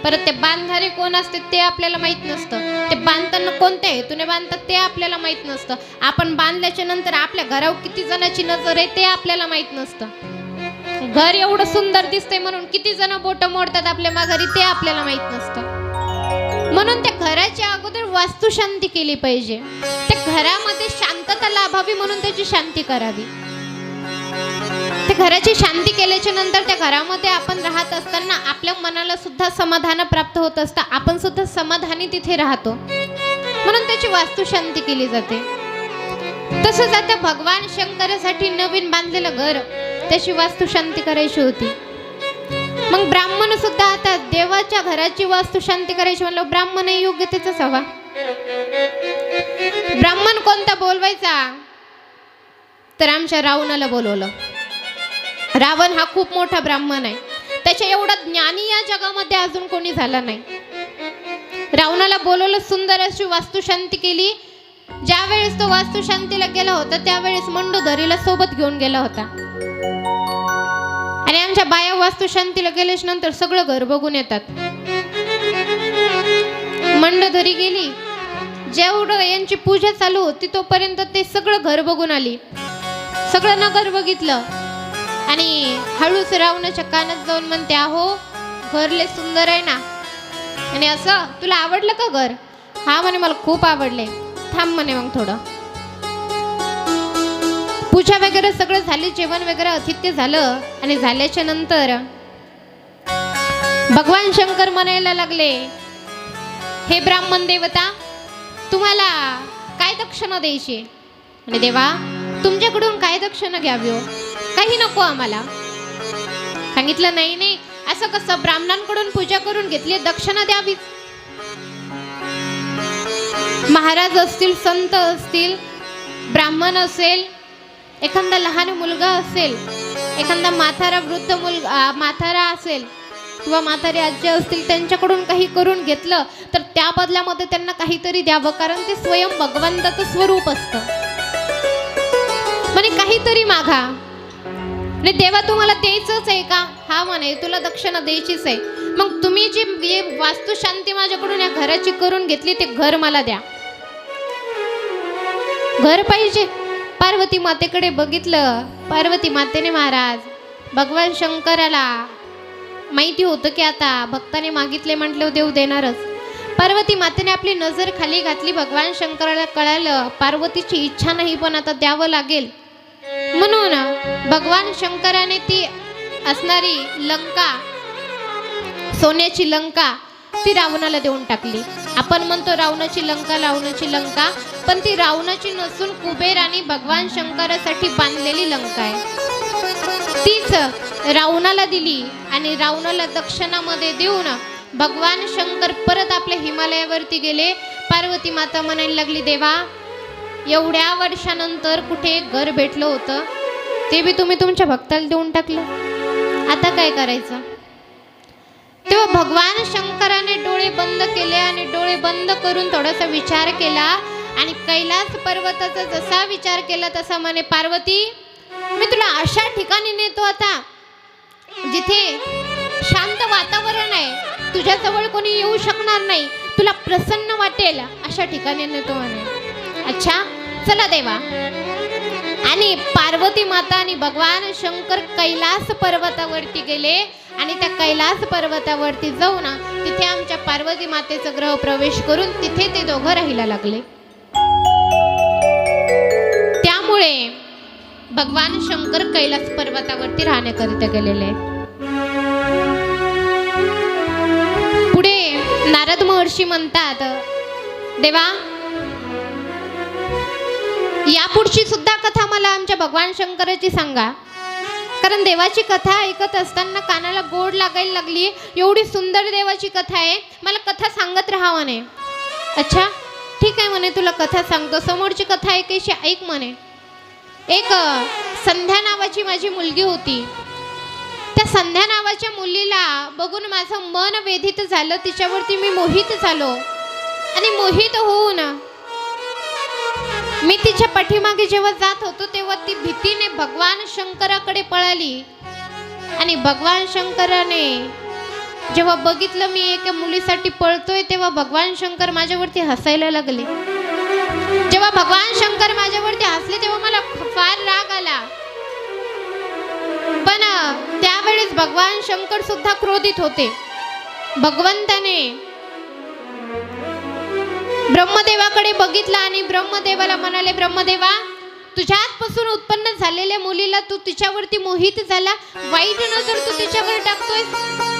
परत ते बांधणारे कोण असते ते आपल्याला माहीत नसतं. ते बांधताना कोणत्या हेतूने बांधतात ते आपल्याला माहीत नसतं. आपण बांधल्याच्या नंतर आपल्या घरावर किती जणांची नजर आहे ते आपल्याला माहीत नसतं. घर एवढं सुंदर दिसतंय म्हणून किती जण बोटं मोडतात आपल्या माघारी ते आपल्याला माहीत नसतं. म्हणून त्या घराच्या अगोदर वास्तुशांती केली पाहिजे. त्या घरामध्ये शांतता लाभावी म्हणून त्याची शांती करावी. त्या घराची शांती केल्याच्या नंतर त्या घरामध्ये आपण राहत असताना आपल्या मनाला सुद्धा समाधान प्राप्त होत असतं. आपण सुद्धा समाधानी तिथे राहतो म्हणून त्याची वास्तुशांती केली जाते. तसंच आता भगवान शंकरासाठी नवीन बांधलेलं घर त्याची वास्तुशांती करायची होती. मग ब्राह्मण सुद्धा आता देवाच्या घराची वास्तुशांती करायची म्हणलं ब्राह्मण योग्यतेचाच हवा. ब्राह्मण कोणता बोलवायचा तर आमच्या रावणाला बोलवलं. रावण हा खूप मोठा ब्राह्मण आहे. त्याच्या एवढा ज्ञानी या जगामध्ये अजून कोणी झाला नाही. रावणाला बोलवलं, सुंदर अशी वास्तुशांती केली. ज्या वेळेस तो वास्तुशांतीला गेला होता त्यावेळेस मंडोदरीला सोबत घेऊन गेला होता. आणि आमच्या बाया वास्तुशांतीला गेल्याच्या नंतर सगळं घर बघून येतात. मंडोदरी गेली, जेवढं यांची पूजा चालू होती तोपर्यंत ते सगळं घर बघून आली, सगळं नगर बघितलं. आणि हळूच रावणाच्या कानात जाऊन म्हणते, अहो घर लय सुंदर आहे ना. आणि असं तुला आवडलं का घर? हा म्हणे मला खूप आवडले. थांब म्हणे मग थोडं. पूजा वगैरे सगळं झाली, जेवण वगैरे आतिथ्य झालं. आणि झाल्याच्या नंतर भगवान शंकर म्हणायला लागले, हे ब्राह्मण देवता तुम्हाला काय दक्षिणा द्यायची? आणि देवा तुमच्याकडून काय दक्षिणा घ्यावी हो? काही नको आम्हाला. सांगितलं नाही नाही असं कसं, ब्राह्मणांकडून पूजा करून घेतली दक्षिणा द्यावीच. महाराज असतील, संत असतील, ब्राह्मण असेल, एखादा लहान मुलगा असेल, एखादा म्हातारा वृद्ध मुलगा म्हातारा असेल किंवा म्हातारी आजी असतील, त्यांच्याकडून काही करून घेतलं तर त्या बदल्यामध्ये त्यांना काहीतरी द्यावं. कारण ते स्वयं भगवंताचं स्वरूप असतं. म्हणे काहीतरी मागा. आणि देवा तुम्हाला द्यायचंच आहे का? हा म्हणे तुला दक्षिणा द्यायचीच आहे. मग तुम्ही जी वास्तुशांती माझ्याकडून या घराची करून घेतली ते घर मला द्या. घर पाहिजे. पार्वती मातेकडे बघितलं. पार्वती मातेने महाराज भगवान शंकराला माहिती होतं की आता भक्ताने मागितले म्हटलं देव देणारच. पार्वती मातेने आपली नजर खाली घातली. भगवान शंकराला कळालं पार्वतीची इच्छा नाही पण आता द्यावं लागेल. म्हणून भगवान शंकराने ती असणारी लंका, सोन्याची लंका, ती रावणाला देऊन टाकली. आपण म्हणतो रावणाची लंका, रावणाची लंका, पण ती रावणाची नसून कुबेर आणि भगवान शंकरासाठी बांधलेली लंका आहे. तीच रावणाला दिली. आणि रावणाला दक्षिणामध्ये देऊन भगवान शंकर परत आपल्या हिमालयावरती गेले. पार्वती माता म्हणायला लागली, देवा एवढ्या वर्षानंतर कुठे घर भेटलं होतं ते बी तुम्ही तुमच्या भक्ताला देऊन टाकलं, आता काय करायचं? तेव्हा भगवान शंकराने डोळे बंद केले आणि डोळे बंद करून थोडासा विचार केला. आणि कैलास पर्वताचा जसा विचार केला तसा म्हणे, पार्वती मी तुला अशा ठिकाणी नेतो आता जिथे शांत वातावरण आहे, तुझ्याजवळ कोणी येऊ शकणार नाही, तुला प्रसन्न वाटेल अशा ठिकाणी नेतो म्हणे. अच्छा चला देवा. आणि पार्वती माता आणि भगवान शंकर कैलास पर्वतावरती गेले. आणि त्या कैलास पर्वतावरती जाऊन तिथे आमच्या पार्वती मातेचा ग्रह प्रवेश करून तिथे ते दोघं राहायला लागले. त्यामुळे भगवान शंकर कैलास पर्वतावरती राहण्याकरिता गेलेले. पुढे नारद महर्षी म्हणतात, देवा यापुढची सुद्धा कथा मला आमच्या भगवान शंकराची सांगा. कारण देवाची कथा ऐकत असताना कानाला गोड लागायला लागली. एवढी सुंदर देवाची कथा आहे, मला कथा सांगत राहा म्हणे. अच्छा ठीक आहे म्हणे, तुला कथा सांगतो, समोरची कथा ऐकायची ऐक म्हणे. एक संध्या नावाची माझी मुलगी होती. त्या संध्या नावाच्या मुलीला बघून माझं मन वेधित झालं, तिच्यावरती मी मोहित झालो आणि मोहित होऊन मी तिच्या पाठीमागे जेव्हा जात होतो तेव्हा ती भीतीने भगवान शंकराकडे पळाली आणि भगवान शंकराने जेव्हा बघितलं मी एका मुलीसाठी पळतोय तेव्हा भगवान शंकर माझ्यावरती हसायला लागले. जेव्हा भगवान शंकर माझ्यावरती हसले तेव्हा मला फार राग आला. पण त्यावेळेस भगवान शंकर सुद्धा क्रोधित होते. भगवंताने ब्रह्मदेवाकडे बघितला आणि ब्रह्मदेवाला म्हणाले, ब्रह्मदेवा, तुझ्यापासून उत्पन्न झालेल्या मुलीला तू तिच्यावरती मोहित झाला, वाईट नजर तू तिच्यावर टाकतोय.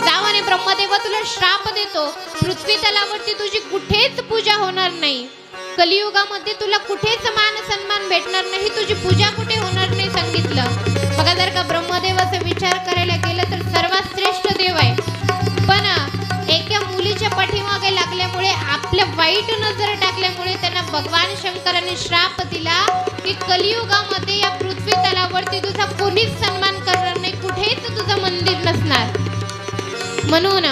जावाने ब्रह्मदेवा, तुला श्राप देतो, पृथ्वी तलावरती तुझी कुठेच पूजा होणार नाही. कलियुगामध्ये तुला कुठेच मान सन्मान भेटणार नाही, तुझी पूजा कुठे होणार नाही सांगितलं. बघा, जर का ब्रह्मदेवाचा विचार करायला गेलं तर सर्वात श्रेष्ठ देव आहे. पण एका मुलीच्या पाठीमागे लागल्यामुळे, आपल्या वाईट नजर टाकल्यामुळे त्यांना भगवान शंकराने श्राप दिला की कलियुगामध्ये या पृथ्वी तलावरती तुझा कोणीच सन्मान करणार नाही, कुठेच तुझं मंदिर नसणार. म्हणून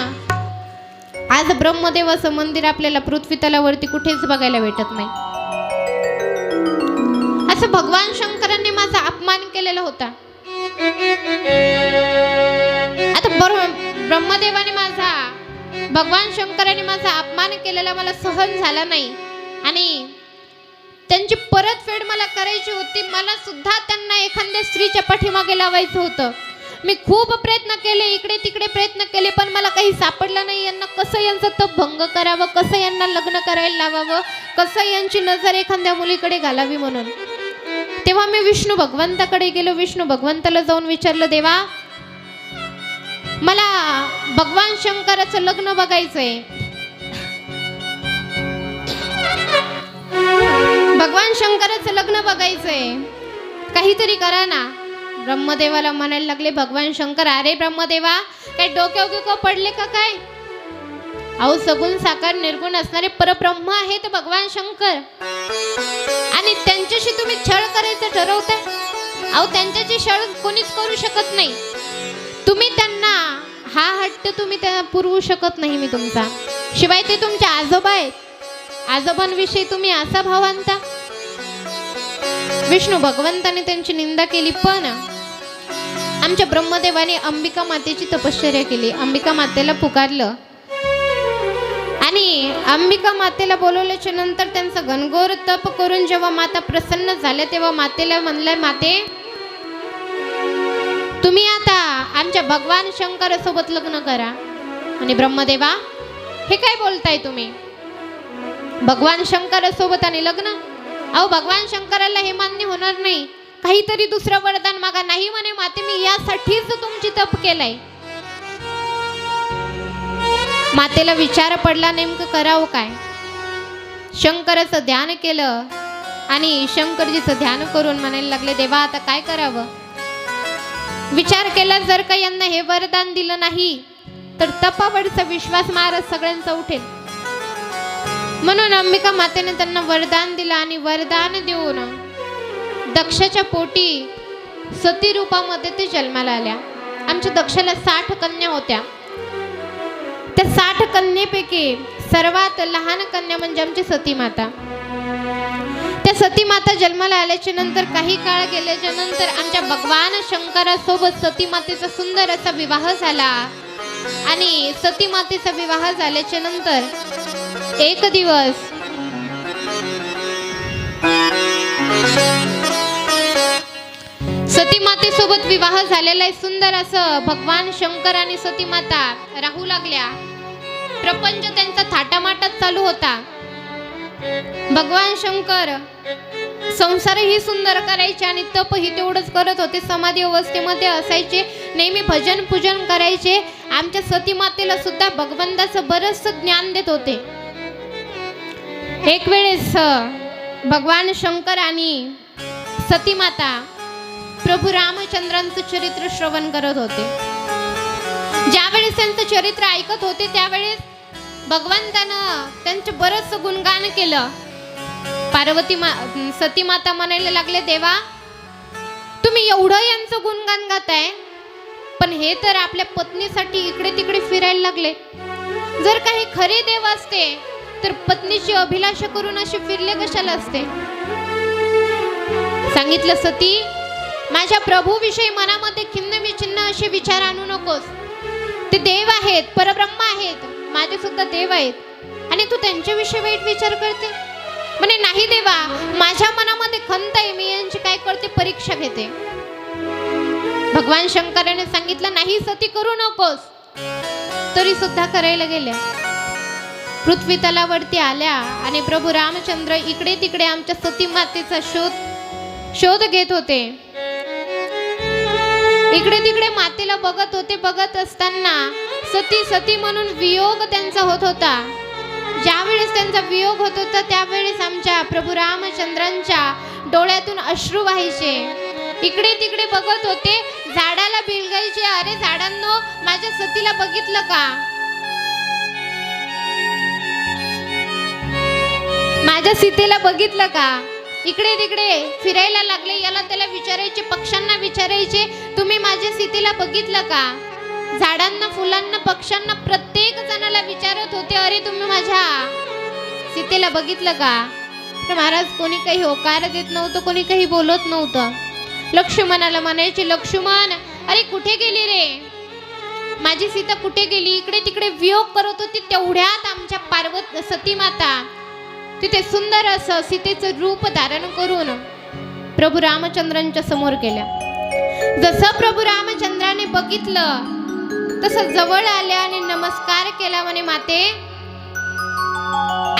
आज ब्रह्मदेवाचं मंदिर आपल्याला पृथ्वी तलावरती कुठेच बघायला भेटत नाही. असं भगवान शंकरांनी माझा अपमान केलेला होता. आता ब्रह्मदेवाने माझा, भगवान शंकराने माझा अपमान केलेला मला सहन झाला नाही आणि त्यांची परतफेड मला करायची होती. मला सुद्धा त्यांना एखाद्या स्त्रीच्या पाठीमागे लावायचं होतं. मी खूप प्रयत्न केले, इकडे तिकडे प्रयत्न केले, पण मला काही सापडलं नाही. यांना कसं यांचं तप भंग करावं, कसं यांना लग्न करायला लावावं, कसं यांची नजर एखाद्या मुलीकडे घालावी म्हणून. तेव्हा मी विष्णू भगवंताकडे गेलो. विष्णू भगवंताला जाऊन विचारलं, देवा, मला भगवान शंकराचं लग्न बघायचंय. भगवान शंकराचं लग्न बघायचंय, काहीतरी करा ना. ब्रह्मदेवाला म्हणायला लागले भगवान शंकर, अरे ब्रह्मदेवा, काय डोक्यावर पडले का काय? अहो, सगुण साकार निर्गुण असणारे परब्रह्म आहेत भगवान शंकर आणि त्यांच्याशी तुम्ही छळ करायचं ठरवताय. अहो, त्यांच्याशी छळ कोणीच करू शकत नाही. तुम्ही त्यांना हा हट्ट तुम्ही त्यांना पुरवू शकत नाही मी तुमचा. शिवाय ते तुमचे आजोबा आहेत, आजोबांविषयी तुम्ही असा भाव आणता. विष्णू भगवंताने त्यांची निंदा केली. पण आमच्या ब्रह्मदेवाने अंबिका मातेची तपश्चर्या केली. अंबिका मातेला पुकारलं आणि अंबिका मातेला बोलवल्याच्या नंतर त्यांचं घनघोर तप करून जेव्हा माता प्रसन्न झाल्या तेव्हा मातेला म्हणलं, माते, तुम्ही आता आमच्या भगवान शंकरासोबत लग्न करा. आणि ब्रह्मदेवा, हे काय बोलताय तुम्ही? भगवान शंकरासोबत आणि लग्न? अहो, भगवान शंकराला हे मान्य होणार नाही. काहीतरी दुसरं वरदान मागा. नाही म्हणे माते, मी यासाठीच तुमची तप केलाय. मातेला विचार पडला नेमकं करावं काय. शंकराचं ध्यान केलं आणि शंकरजीचं ध्यान करून म्हणायला लागले, देवा, आता काय करावं? विचार केला, जर का यांना हे वरदान दिलं नाही तर तपावरचा विश्वास महाराज सगळ्यांचा उठेल. म्हणून अंबिका मातेने त्यांना वरदान दिलं आणि वरदान देऊन दक्षाच्या पोटी सती रूपामध्ये ते जन्माला आल्या. आमच्या दक्षाला 60 कन्या होत्या. त्या 60 कन्येपैकी सर्वात लहान कन्या म्हणजे आमची सती माता. त्या सती माता जन्माला आल्याच्या नंतर काही काळ गेल्याच्या नंतर आमच्या भगवान शंकरासोबत सती मातेचा सुंदर असा विवाह झाला. आणि सती मातेचा विवाह झाल्याच्या नंतर एक दिवस सती मातेसोबत विवाह झालेला आहे. सुंदर असं भगवान शंकर आणि सती माता राहू लागल्या. प्रपंच त्यांचा थाटामाटात चालू होता. भगवान शंकर संसारही सुंदर करायचे आणि तपही तेवढंच करत होते. समाधी अवस्थेमध्ये असायचे, नेहमी भजन पूजन करायचे. आमच्या सती मातेला सुद्धा भगवंताचं बरंच ज्ञान देत होते. एक वेळेस भगवान शंकर आणि सती माता प्रभू रामचंद्रांचं चरित्र श्रवण करत होते. ज्यावेळेस त्यांचं चरित्र ऐकत होते त्यावेळेस भगवंतानं त्यांचं बरंच गुणगान केलं. सती माता म्हणायला लागले, देवा, तुम्ही एवढं यांचं गुणगान गाताय, पण हे तर आपल्या पत्नीसाठी इकडे तिकडे फिरायला लागले. जर काही खरे देव असते तर पत्नीची अभिलाषा करून असे फिरले कशाला असते? सांगितलं, सती माझ्या प्रभू विषयी मनामध्ये खिन्न विचिन्न असे विचार आणू नकोस. ते देव आहेत, परब्रह्म आहेत, माझे सुद्धा देव आहेत आणि तू त्यांच्याविषयी वाईट विचार करते. म्हणे नाही देवा, माझ्या मनामध्ये खंत आहे, मी यांची काय करते परीक्षा घेते. भगवान शंकराने सांगितलं नाही सती करू नकोस, तरी सुद्धा करायला गेल्या. पृथ्वी तलावरती आल्या आणि प्रभू रामचंद्र इकडे तिकडे आमच्या सती मातेचा शोध घेत होते. इकडे तिकडे मातेला बघत होते. बघत असताना सती सती म्हणून वियोग त्यांचा होत होता. ज्यावेळेस त्यांचा वियोग होत होता त्यावेळेस आमच्या प्रभू रामचंद्रांच्या डोळ्यातून अश्रू व्हायचे. इकडे तिकडे बघत होते, झाडाला बिलगायचे, अरे झाडांनो माझ्या सतीला बघितलं का, माझ्या सीतेला बघितलं का. इकडे तिकडे फिरायला लागले. याला त्याला विचारायचे, पक्ष्यांना विचारायचे, तुम्ही माझ्या सीतेला बघितलं का. झाडांना, फुलांना, पक्ष्यांना, प्रत्येक जणाला विचारत होते, अरे तुम्ही माझ्या सीतेला बघितलं का. तर महाराज कोणी काही होकार देत नव्हतं, कोणी काही बोलत नव्हतं. लक्ष्मणाला म्हणायचे, लक्ष्मण अरे कुठे गेली रे, माझी सीता कुठे गेली. इकडे तिकडे वियोग करत होती. तेवढ्यात आमच्या पार्वती सती माता तिथे सुंदर असं सीतेचं रूप धारण करून प्रभू रामचंद्रांच्या समोर केल्या. जसं प्रभू रामचंद्राने बघितलं तसं जवळ आल्या आणि नमस्कार केला. म्हणे माते,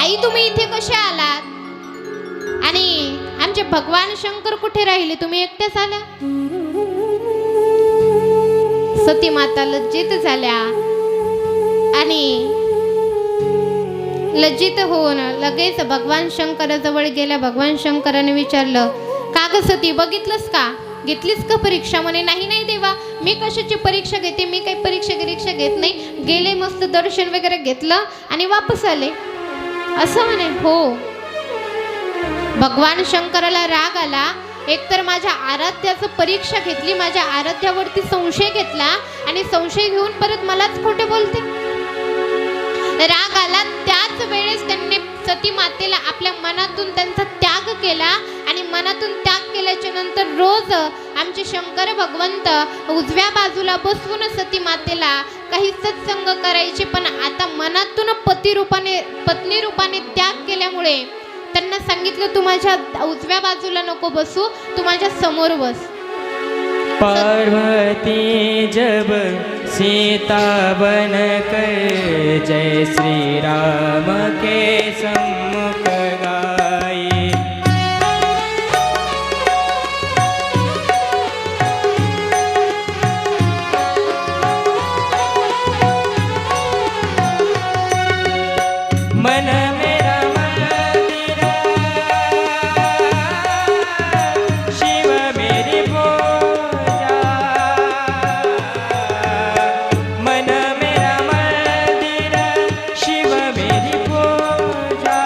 आई तुम्ही इथे कशा आलात आणि आमचे भगवान शंकर कुठे राहिले, तुम्ही एकट्याच आल्या. सती माता लज्जित झाल्या आणि लज्जित होऊन लगेच भगवान शंकराजवळ गेल्या. भगवान शंकराने विचारलं, का ग सती बघितलंस का, घेतलीस का परीक्षा. म्हणे नाही नाही देवा, मी कशाची परीक्षा घेते, मी काही परीक्षा घेत नाही. गेले मस्त दर्शन वगैरे घेतलं आणि वापस आले असं म्हणे. हो. भगवान शंकराला राग आला. एकतर माझ्या आराध्याचं परीक्षा घेतली, माझ्या आराध्यावरती संशय घेतला आणि संशय घेऊन परत मलाच खोटे बोलते. राग आला. त्याच वेळेस त्यांनी सती मातेला आपल्या मनातून त्यांचा त्याग केला आणि मनातून त्याग केल्याच्या नंतर रोज आमचे शंकर भगवंत उजव्या बाजूला बसवून सती मातेला काही सत्संग करायचे. पण आता मनातून पती रूपाने त्याग केल्यामुळे त्यांना सांगितलं, तू माझ्या उजव्या बाजूला नको बसू, तू माझ्या समोर बस. पार्वती जब सीता बन कर जय श्री राम के सम्मुख गाई. मन मेरा मंदिर शिव मेरी पूजा. मन मेरा मंदिर शिव मेरी पूजा.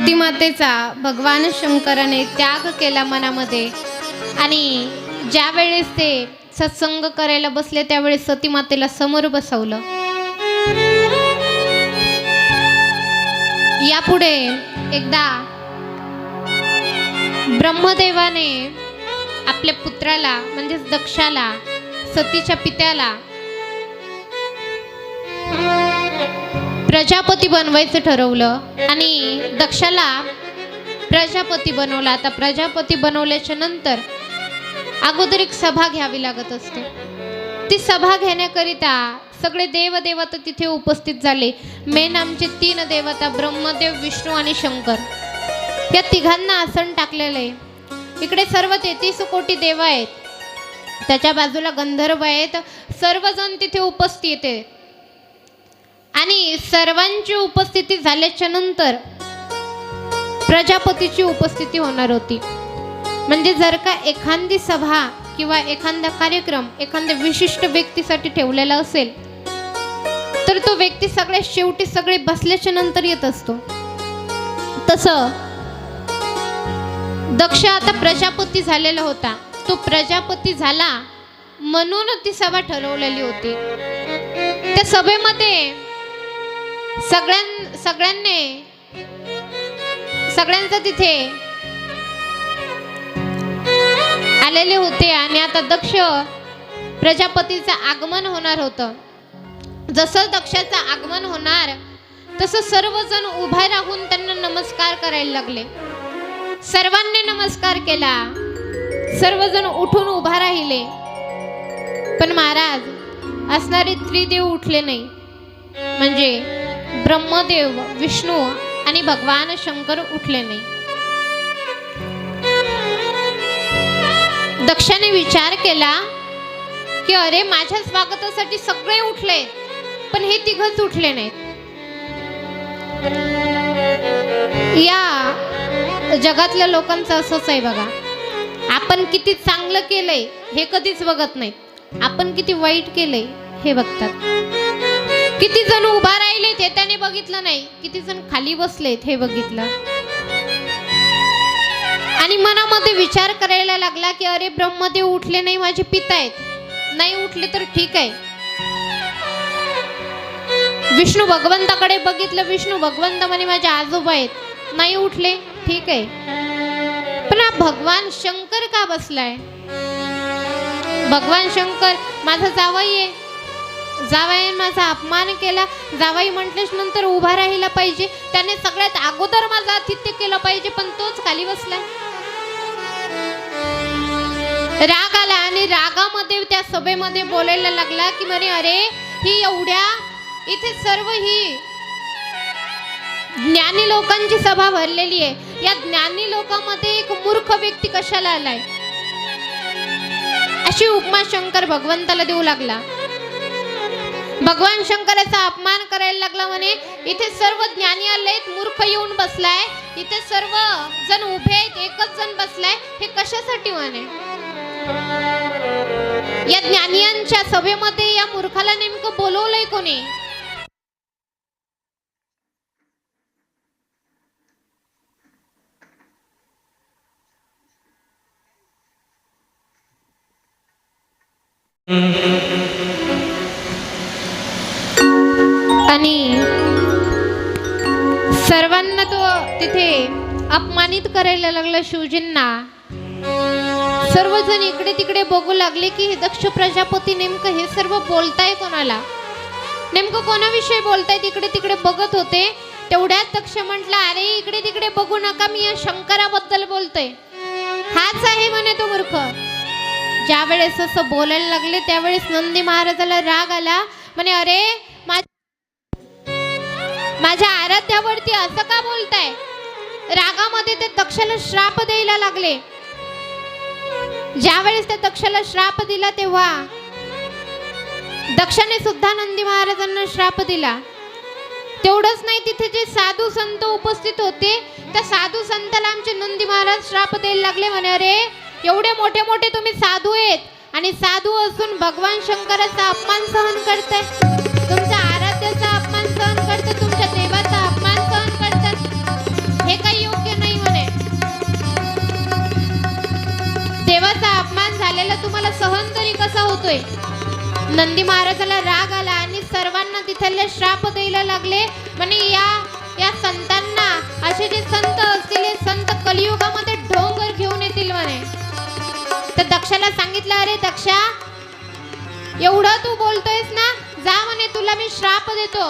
सतीमातेचा भगवान शंकराने त्याग केला मनामध्ये आणि ज्या वेळेस ते सत्संग करायला बसले त्यावेळेस सतीमातेला समोर बसवलं. यापुढे एकदा ब्रह्मदेवाने आपल्या पुत्राला म्हणजेच दक्षाला सतीच्या पित्याला प्रजापती बनवायचं ठरवलं आणि दक्षाला प्रजापती बनवला. आता प्रजापती बनवल्याच्या नंतर अगोदर एक सभा घ्यावी लागत असते. ती सभा घेण्याकरिता सगळे देवदेवता तिथे उपस्थित झाले. मेन आमचे 3 देवता ब्रह्मदेव, विष्णू आणि शंकर, या तिघांना आसन टाकलेलं आहे. इकडे सर्व 33 कोटी देव आहेत, त्याच्या बाजूला गंधर्व आहेत, सर्वजण तिथे उपस्थित आहेत. आणि सर्वांची उपस्थिती झाल्याच्या नंतर प्रजापतीची उपस्थिती होणार होती. म्हणजे जर का एखादी सभा किंवा एखादा कार्यक्रम एखाद्या विशिष्ट व्यक्तीसाठी ठेवलेला असेल तर तो व्यक्ती सगळ्यात शेवटी सगळे बसल्याच्या नंतर येत असतो. तसं दक्ष आता प्रजापती झालेला होता. तो प्रजापती झाला म्हणून ती सभा ठरवलेली होती. त्या सभेमध्ये सगळ्यांचा तिथे आलेले होते आणि आता दक्ष प्रजापतीचं आगमन होणार होतं. जसं दक्षाचं आगमन होणार तसं सर्वजण उभा राहून त्यांना नमस्कार करायला लागले. सर्वांनी नमस्कार केला, सर्वजण उठून उभा राहिले. पण महाराज असणारे त्रिदेव उठले नाही. म्हणजे ब्रह्मदेव, विष्णू आणि भगवान शंकर उठले नाही. दक्षाने विचार केला की अरे माझ्या स्वागतासाठी सगळे उठले पण हे तिघच उठले नाहीत. या जगातल्या लोकांचं असंच आहे बघा. आपण किती चांगलं केलंय हे कधीच बघत नाहीत, आपण किती वाईट केलंय हे बघतात. किती जण उभा राहिलेत हे त्याने बघितलं नाही, किती जण खाली बसलेत हे बघितलं. आणि मनामध्ये विचार करायला लागला की अरे ब्रह्मदेव उठले नाही, माझे पिता आहेत, नाही उठले तर ठीक आहे. विष्णू भगवंताकडे बघितलं, विष्णू भगवंत म्हणे माझे आजोबा आहेत, नाही उठले ठीक आहे. पण हा भगवान शंकर का बसलाय? भगवान शंकर माझा जावई आहे, जावई माझा अपमान केला, जावई म्हटल्याच नंतर उभा राहिला पाहिजे, त्याने सगळ्यात अगोदर माझं आतिथ्य केलं पाहिजे, पण तोच खाली बसलाय. राग आला आणि रागामध्ये त्या सभेमध्ये बोलायला लागला की म्हणे अरे ही एवढ्या इथे सर्व ही ज्ञानी लोकांची सभा भरलेली आहे, या ज्ञानी लोकांमध्ये एक मूर्ख व्यक्ती कशाला आलाय? अशी उपमा शंकर भगवंताला देऊ लागला. भगवान शंकराचा अपमान करायला लागला. म्हणे इथे सर्व ज्ञानी आलेत, मूर्ख येऊन बसलाय, इथे सर्व जण उभे आहेत, एकच जण बसलाय, हे कशासाठी? म्हणे या ज्ञानियांच्या सभेमध्ये या मूर्खाला नेमकं बोलवलंय कोणी? आणि सर्वांना तो तिथे अपमानित करायला लागला शिवजींना. सर्वजण इकडे तिकडे बघू लागले की हे दक्ष प्रजापती नेमकं हे सर्व बोलताय कोणाला, नेमकं कोणाविषयी बोलताय, तिकडे तिकडे बघत होते. तेवढ्यात दक्ष म्हटला अरे इकडे तिकडे बघू नका, मी या शंकराबद्दल बोलतोय, हाच आहे म्हणे तो मूर्ख. ज्या वेळेस असं बोलायला लागले त्यावेळेस नंदी महाराजाला राग आला. म्हणे अरे माझ्या आराध्यावरती असं का बोलताय? रागामध्ये ते दक्षाला श्राप द्यायला लागले. ज्या वेळेस त्या दक्षाला श्राप दिला तेव्हा दक्षाने सुद्धा नंदी महाराजांना श्राप दिला. तेवढंच नाही, तिथे जे साधू संत उपस्थित होते त्या साधू संताला आमचे नंदी महाराज श्राप द्यायला लागले. म्हणे अरे एवढे मोठे मोठे तुम्ही साधू आहेत आणि साधू असून भगवान शंकराचा अपमान सहन करताय, तुमच्या आराध्याचा अपमान सहन करताय, तुमच्या देवाचा अपमान सहन करतात, हे काही झालेला तुम्हाला सहन तरी कसा होतोय? नंदी महाराजाला राग आला आणि सर्वांना तिथले श्राप द्यायला लागले. म्हणे या संतांना, असे जे संत असतील हे संत कलियुगामध्ये ढोंगर घेऊन येतील म्हणे. तर दक्षाला सांगितलं, अरे दक्षा, एवढं तू बोलतोयस ना, जा म्हणे, तुला मी श्राप देतो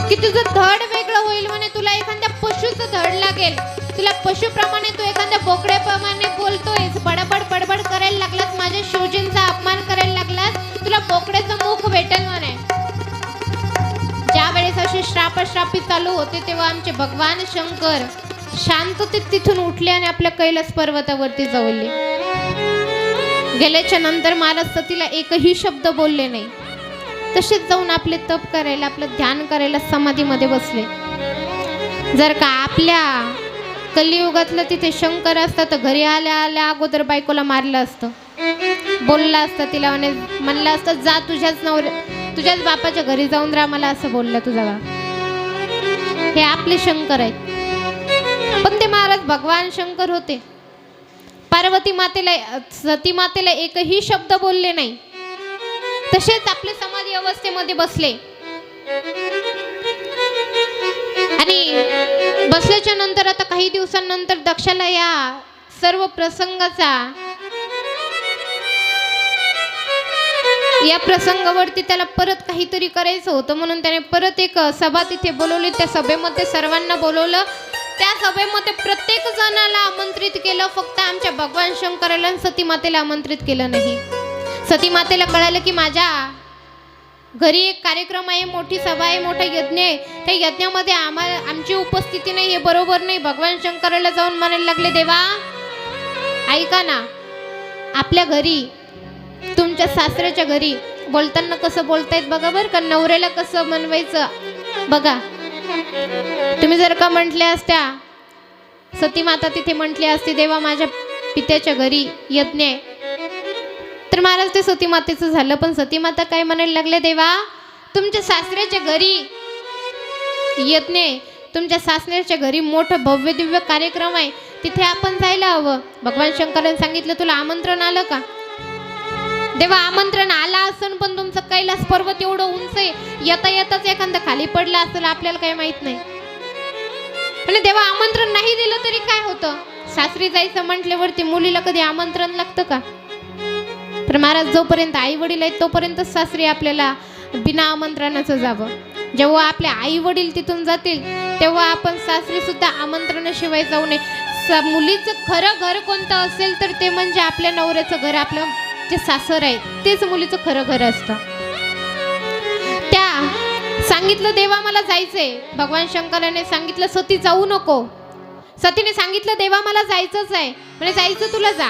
की तुझं धड वेगळं होईल म्हणे. तुला एखाद्या पशुचं धड लागेल. तुला पशुप्रमाणे तू एखाद्या बोकड्याप्रमाणे बोलतोयस, बडबड बडबड करायला लागलास, माझ्या शिवजींचा अपमान करायला लागलास, तुला बोकड्याचं मुख भेटेल म्हणे. ज्या वेळेस असे श्रापश्रापी चालू होते तेव्हा आमचे भगवान शंकर शांततेत तिथून उठले आणि आपल्या कैलास पर्वतावरती जवळले. गेल्याच्या नंतर महाराज सतीला एकही शब्द बोलले नाही. तसेच जाऊन आपले तप करायला, आपलं ध्यान करायला समाधीमध्ये बसले. जर का आपल्या कलियुगातलं तिथे शंकर असतं तर घरी आल्या आल्या अगोदर बायकोला मारलं असतं, बोलला असतं तिला, म्हणलं असतं, जा तुझ्याच बापाच्या घरी जाऊन राहा, मला असं बोललं तुझा बाप. हे आपले शंकर आहेत. पण ते महाराज भगवान शंकर होते. पार्वती मातेला, सती मातेला एकही शब्द बोलले नाही. तसेच आपले समाधी अवस्थेमध्ये बसले. आणि बसल्याच्या नंतर आता काही दिवसांनंतर दक्षाला या सर्व प्रसंगाचा, या प्रसंगावरती त्याला परत काहीतरी करायचं होतं, म्हणून त्याने परत एक सभा तिथे बोलवली. त्या सभेमध्ये सर्वांना बोलवलं. त्या सभेमध्ये प्रत्येक जणाला आमंत्रित केलं, फक्त आमच्या भगवान शंकराला आणि सती मातेला आमंत्रित केलं नाही. सती मातेला कळालं की माझ्या घरी एक कार्यक्रम आहे, मोठी सभा आहे, मोठा यज्ञ आहे, त्या यज्ञामध्ये आमची उपस्थिती नाही, हे बरोबर नाही. भगवान शंकराला जाऊन म्हणायला लागले, देवा ऐका ना, आपल्या घरी, तुमच्या सासऱ्याच्या घरी बोलताना कसं बोलतायत बघा बरं का, नवऱ्याला कसं मनवायचं बघा. तुम्ही जर का म्हटल्या असत्या, सती माता तिथे म्हटली असती, देवा माझ्या पित्याच्या घरी यज्ञ आहे, तर महाराज ते सती मातेचं झालं. पण सती माता काय म्हणायला लागले, देवा तुमच्या सासऱ्याच्या घरी यज्ञ आहे, तुमच्या सासऱ्याच्या घरी मोठं भव्य दिव्य कार्यक्रम आहे, तिथे आपण जायला हवं. भगवान शंकरांनी सांगितलं, तुला आमंत्रण आलं का? देवा आमंत्रण आला असेल, पण तुमचं कैलास पर्वत एवढं उंच आहे, येता येताच एखादा खाली पडला असेल, आपल्याला काही माहित नाही. आणि देवा आमंत्रण नाही दिलं तरी काय होतं? सासरी जायचं म्हटल्यावरती मुलीला कधी आमंत्रण लागतं का? तर महाराज जोपर्यंत आई वडील आहेत तोपर्यंत सासरी आपल्याला बिना आमंत्रणाचं जावं. जेव्हा आपले आई वडील तिथून जातील तेव्हा आपण सासरी सुद्धा आमंत्रणाशिवाय जाऊ नये. मुलीचं खरं घर कोणतं असेल तर ते म्हणजे आपल्या नवऱ्याचं घर, आपलं जे सासर आहे तेच मुलीचं खरं घर असतं. त्या सांगितलं, देवा मला जायचंय. भगवान शंकराने सांगितलं, सती जाऊ नको. सतीने सांगितलं, देवा मला जायचंच आहे. म्हणजे जायचं, तुला जा.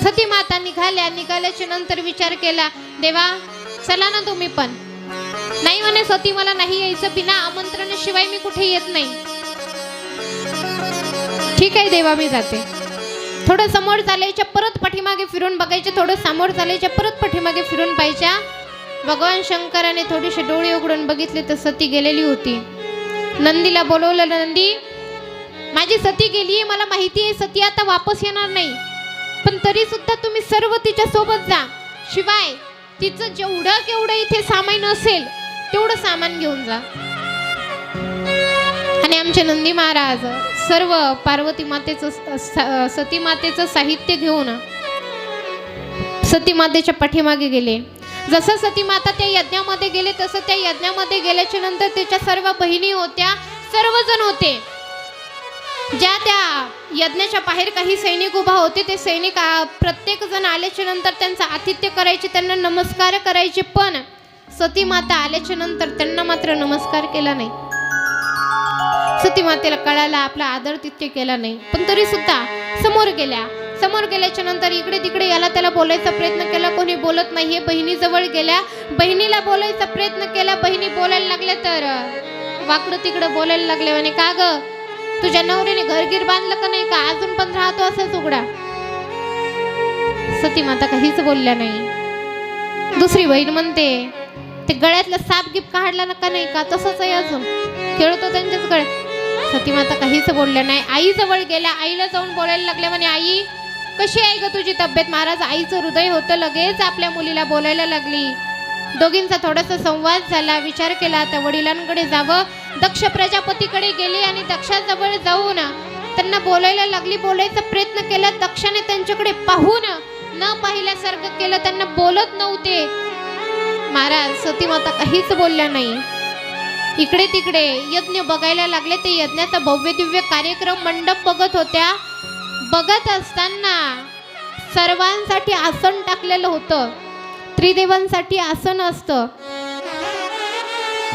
सती माता निघाल्याच्या नंतर विचार केला, देवा चला ना तुम्ही पण. नाही म्हणे सती, मला नाही यायचं, बिना आमंत्रणाशिवाय मी कुठे येत नाही. ठीक आहे देवा, मी जाते. थोडं समोर चालायच्या, परत पाठीमागे फिरून बघायचे, थोडं समोर चालायच्या, परत पाठीमागे फिरून पाहायच्या. भगवान शंकराने थोडीशी डोळे उघडून बघितले तर सती गेलेली होती. नंदीला बोलवलं, नंदी माझी सती गेली, मला माहिती आहे सती आता वापस येणार नाही, पण तरी सुद्धा तुम्ही सर्व तिच्या सोबत जा. शिवाय तिचं जेवढं केवढं इथे सामान असेल तेवढं सामान घेऊन जा. आणि आमचे नंदी महाराज सर्व पार्वती मातेचं, सती मातेचं साहित्य घेऊन सती मातेच्या पाठीमागे गेले. जसं सती माता त्या यज्ञामध्ये गेले तसं त्या यज्ञामध्ये गेल्याच्या नंतर त्याच्या सर्व बहिणी होत्या, सर्वजण होते. ज्या त्या यज्ञाच्या बाहेर काही सैनिक उभा होते, ते सैनिक प्रत्येक जण आल्याच्या नंतर त्यांचं आतिथ्य करायचे, त्यांना नमस्कार करायचे. पण सती माता आल्याच्या नंतर त्यांना मात्र नमस्कार केला नाही. सती मातेला कळाला, आपला आदर तिथे केला नाही. पण तरी सुद्धा समोर गेल्या. समोर गेल्याच्या नंतर इकडे तिकडे याला त्याला बोलायचा प्रयत्न केला, कोणी बोलत नाहीये. बहिणीजवळ गेल्या, बहिणीला बोलायचा प्रयत्न केला. बहिणी बोलायला लागल्या तर वाकडं तिकडं बोलायला लागले, म्हणे का ग तुझ्या नवऱ्याने घरगीर बांधलं का नाही का, अजून पण राहतो असंच उघडा. सती माता काहीच बोलल्या नाही. दुसरी बहीण म्हणते, ते गळ्यातलं साप गिप काढला का नाही का, तसंच आहे अजून, खेळतो त्यांच्याच गळ्यात. सती माता काहीच बोलल्या नाही. आई जवळ गेल्या, आईला जाऊन बोलायला लागल्या, म्हणे आई कशी आहे ग तुझी तब्येत? महाराज आईचं हृदय होतं, लगेच आपल्या मुलीला बोलायला लागली. दोघींचा थोडासा संवाद झाला, विचार केला आता वडिलांकडे जावं. दक्ष प्रजापतीकडे गेली आणि दक्षाजवळ जाऊन त्यांना बोलायला लागली. बोलायचा प्रयत्न केला. दक्षाने त्यांच्याकडे पाहून न पाहिल्यासारखं केलं, त्यांना बोलत नव्हते. महाराज सतीमाता काहीच बोलल्या नाही. इकडे तिकडे यज्ञ बघायला लागले. ते यज्ञाचा भव्य दिव्य कार्यक्रम मंडप बघत होत्या. बघत असताना सर्वांसाठी आसन टाकलेलं होतं. त्रिदेवांसाठी आसन असतं,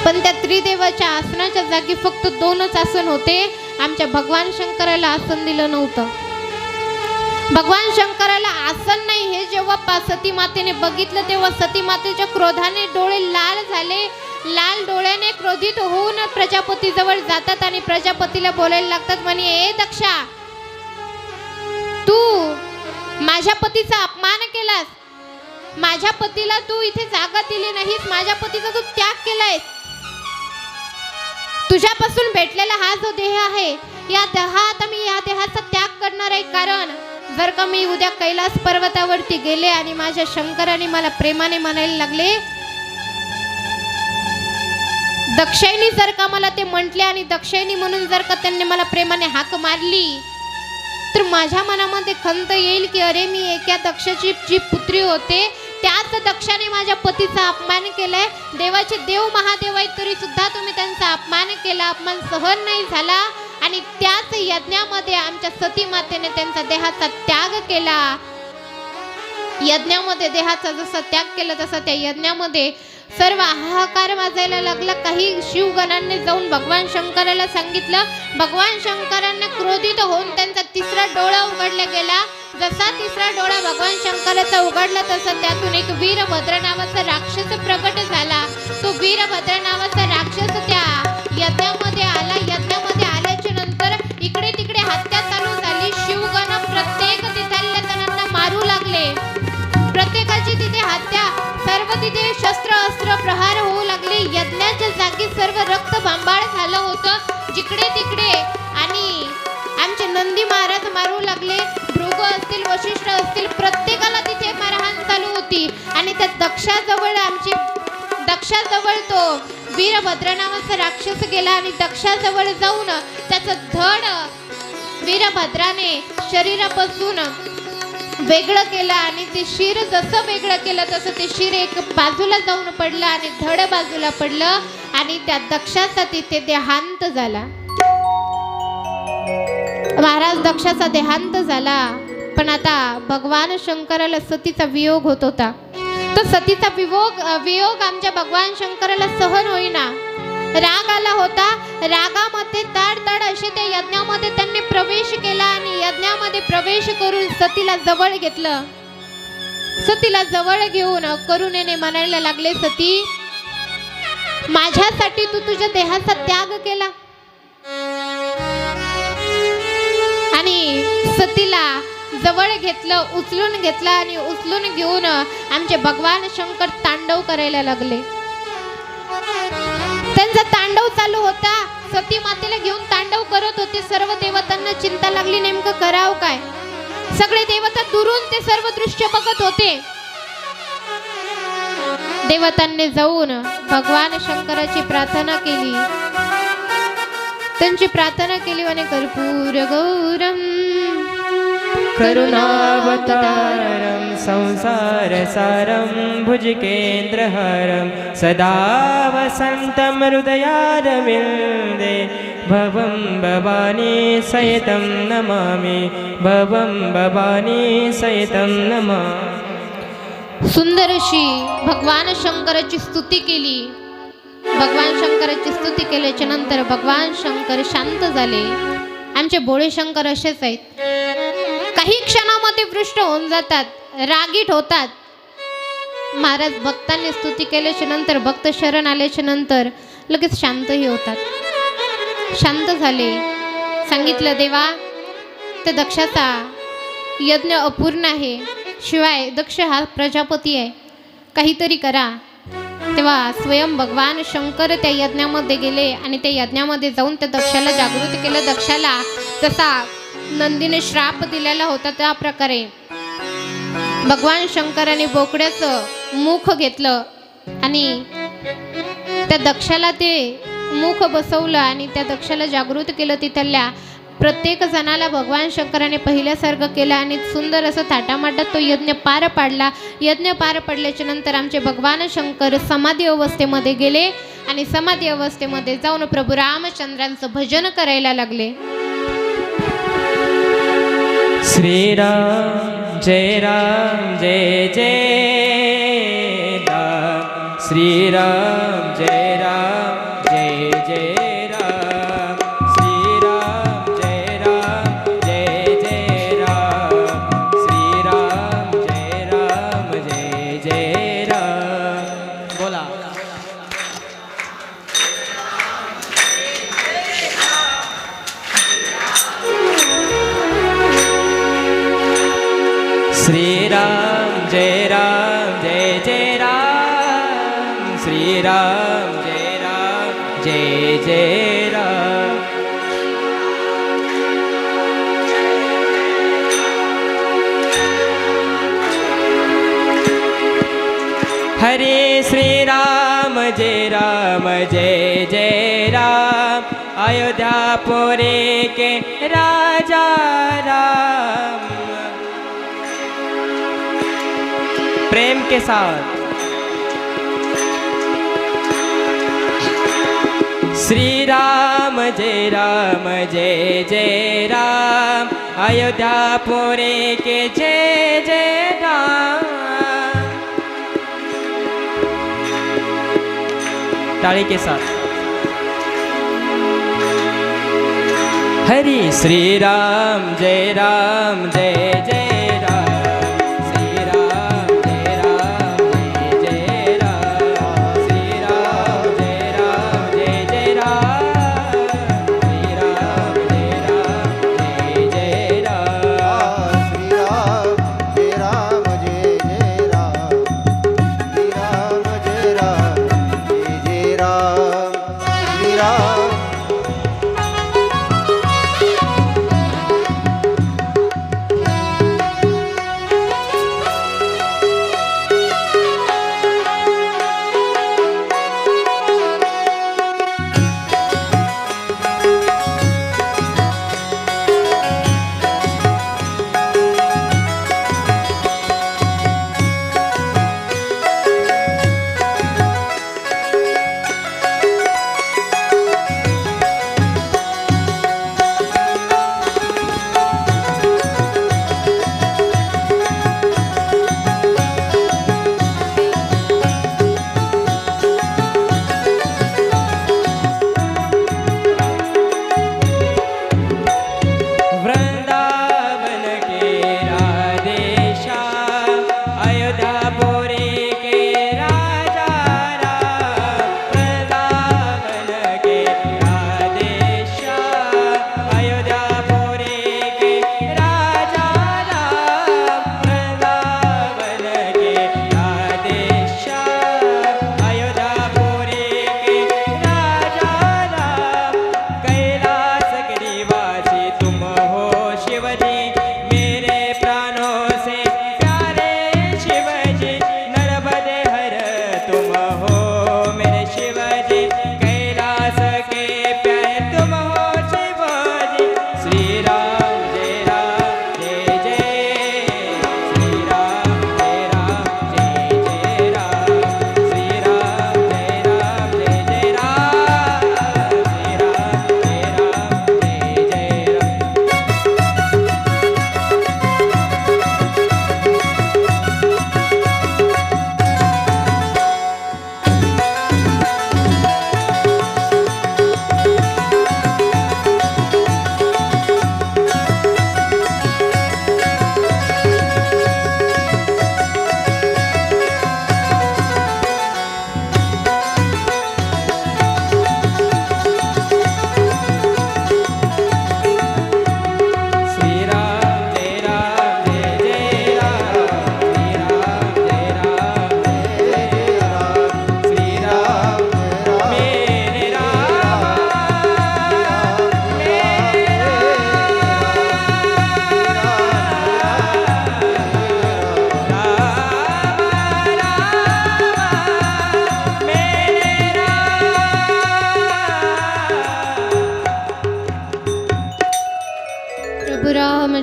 पण त्या त्रिदेवाच्या आसनाच्या जागी फक्त 2च आसन होते. आमच्या भगवान शंकराला आसन दिलं नव्हतं. भगवान शंकराला आसन नाही हे जेव्हा सती मातेने बघितलं, तेव्हा सती मातेच्या क्रोधाने डोळे लाल झाले. लाल डोळ्याने क्रोधित होऊन प्रजापती जवळ जातात आणि प्रजापतीला बोलायला लागतात. म्हणे, ए दक्षा, तू माझ्या पतीचा अपमान केलास. माझ्या पतीला तू इथे जागा दिली नाहीस. माझ्या पतीचा तू त्याग केलायस. तुझ्यापासून भेटलेला हा जो देह आहे, या देहाचा त्याग करणार आहे. कारण जर का मी उद्या कैलास पर्वतावरती गेले आणि माझ्या शंकराने मला प्रेमाने म्हणायला लागले, दक्षिणी जर का मला ते म्हटले आणि दक्षिणी म्हणून जर का त्यांनी मला प्रेमाने हाक मारली, तर माझ्या मनामध्ये खंत येईल की अरे, मी एका दक्षाची जी पुत्री होते, त्याच दक्षाने माझ्या पतीचा अपमान केलाय. देवाचे देव महादेव आहेत तरी सुद्धा तुम्ही त्यांचा अपमान केला. अपमान सहन नाही झाला आणि त्याच यज्ञामध्ये आमच्या सती मातेने त्यांचा देहाचा त्याग केला. यज्ञामध्ये देहाचा जसा त्याग केला तसा त्या यज्ञामध्ये सर्व हाहाकार वाजायला लागला. काही शिवगणांनी जाऊन भगवान शंकराला सांगितलं. भगवान शंकरांना क्रोधित होऊन त्यांचा 3रा डोळा उघडला गेला. जसा 3रा डोळा भगवान शंकराचा उघडला तसा त्यातून एक वीरभद्र नावाचा राक्षस प्रकट झाला. तो वीरभद्र नावाचा राक्षस त्या यज्ञामध्ये आला. यज्ञामध्ये आल्याच्या नंतर इकडे तिकडे हत्या चालू झाली. शिवगण प्रत्येक तिथल्या जणांना मारू लागले. प्रत्येकाची तिथे हत्या, सर्व तिथे शस्त्र अस्त्र प्रहार होऊ लागले. यज्ञाच्या जागी सर्व रक्त भांबाळ झालं होतं जिकडे तिकडे. आणि आमचे नंदी महाराज मारू लागले. भृगु असतील, वशिष्ठ असतील, प्रत्येकाला तिथे मारहाण चालू होती. आणि त्या दक्षाजवळ तो वीरभद्र नावाचा राक्षस गेला आणि दक्षाजवळ जाऊन त्याचं धड वीरभद्राने शरीरापासून वेगळं केलं आणि ते शिर जसं वेगळं केलं तसं ते शिर एक बाजूला जाऊन पडलं आणि धड बाजूला पडलं आणि त्या दक्षाचा तिथे देहांत झाला. महाराज दक्षाचा देहांत झाला. पण आता भगवान शंकराला सतीचा वियोग होत होता. तो सतीचा वियोग आमच्या भगवान शंकराला सहन होईना. राग आला होता. रागामध्ये ताड असे त्या यज्ञामध्ये त्यांनी प्रवेश केला आणि यज्ञामध्ये प्रवेश करून सतीला जवळ घेतलं. सतीला जवळ घेऊन करुणेने म्हणायला लागले, सती, माझ्यासाठी तू तुझ्या देहाचा त्याग केला. आणि सतीला जवळ घेतलं, उचलून घेतला आणि उचलून घेऊन आमचे भगवान शंकर तांडव करायला लागले. त्यांचा तांडव चालू होता. सती मातेला घेऊन तांडव करत होते. सर्व देवतांना चिंता लागली, नेमकं करावं काय. सगळे देवता दुरून ते सर्व दृश्य बघत होते. देवतांनी जाऊन भगवान शंकराची प्रार्थना केली. त्यांची प्रार्थना केली आणि कर्पूर गौरम करुणावतारं संसारसारं भुजगेन्द्रहारं सदा वसन्तं हृदयारविन्दे भवं भवानी सहितं नमामि. भवं भवानी सहितं नमामि. सुंदर अशी भगवान शंकराची स्तुती केली. भगवान शंकराची स्तुती केल्याच्या नंतर भगवान शंकर शांत झाले. आमचे भोळे शंकर असेच आहेत. काही क्षणामध्ये वृष्ट होऊन जातात, रागीट होतात. महाराज भक्तांनी स्तुती केल्याच्या नंतर, भक्त शरण आल्याच्या नंतर लगेच शांतही होतात. शांत झाले. सांगितलं, देवा, त्या दक्षाचा यज्ञ अपूर्ण आहे. शिवाय दक्ष हा प्रजापती आहे, काहीतरी करा. तेव्हा स्वयं भगवान शंकर त्या यज्ञामध्ये गेले आणि त्या यज्ञामध्ये जाऊन त्या दक्षाला जागृत केलं. दक्षाला जसा नंदीने श्राप दिलेला होता त्या प्रकारे भगवान शंकराने बोकड्याचं मुख घेतलं आणि त्या दक्षाला ते मुख बसवलं आणि त्या दक्षाला जागृत केलं. तिथल्या प्रत्येक जणाला भगवान शंकराने पहिल्यासारखं केलं आणि सुंदर असं थाटामाटात तो यज्ञ पार पाडला. यज्ञ पार पडल्याच्या नंतर आमचे भगवान शंकर समाधी अवस्थेमध्ये गेले आणि समाधी अवस्थेमध्ये जाऊन प्रभू रामचंद्रांचं भजन करायला लागले. श्रीराम जय जय राम, श्रीराम जय जय राम, श्रीराम जय राम, श्रीराम जय राम. बोला. श्रीराम जय राम, श्रीराम जय राम. हरे श्रीराम जय राम, अयोध्यापुरी के राजा राम. प्रेम के साथ श्री राम जय राम, अयोध्यापुरी के जय राम. ताली के साथ हरि श्री राम जय राम,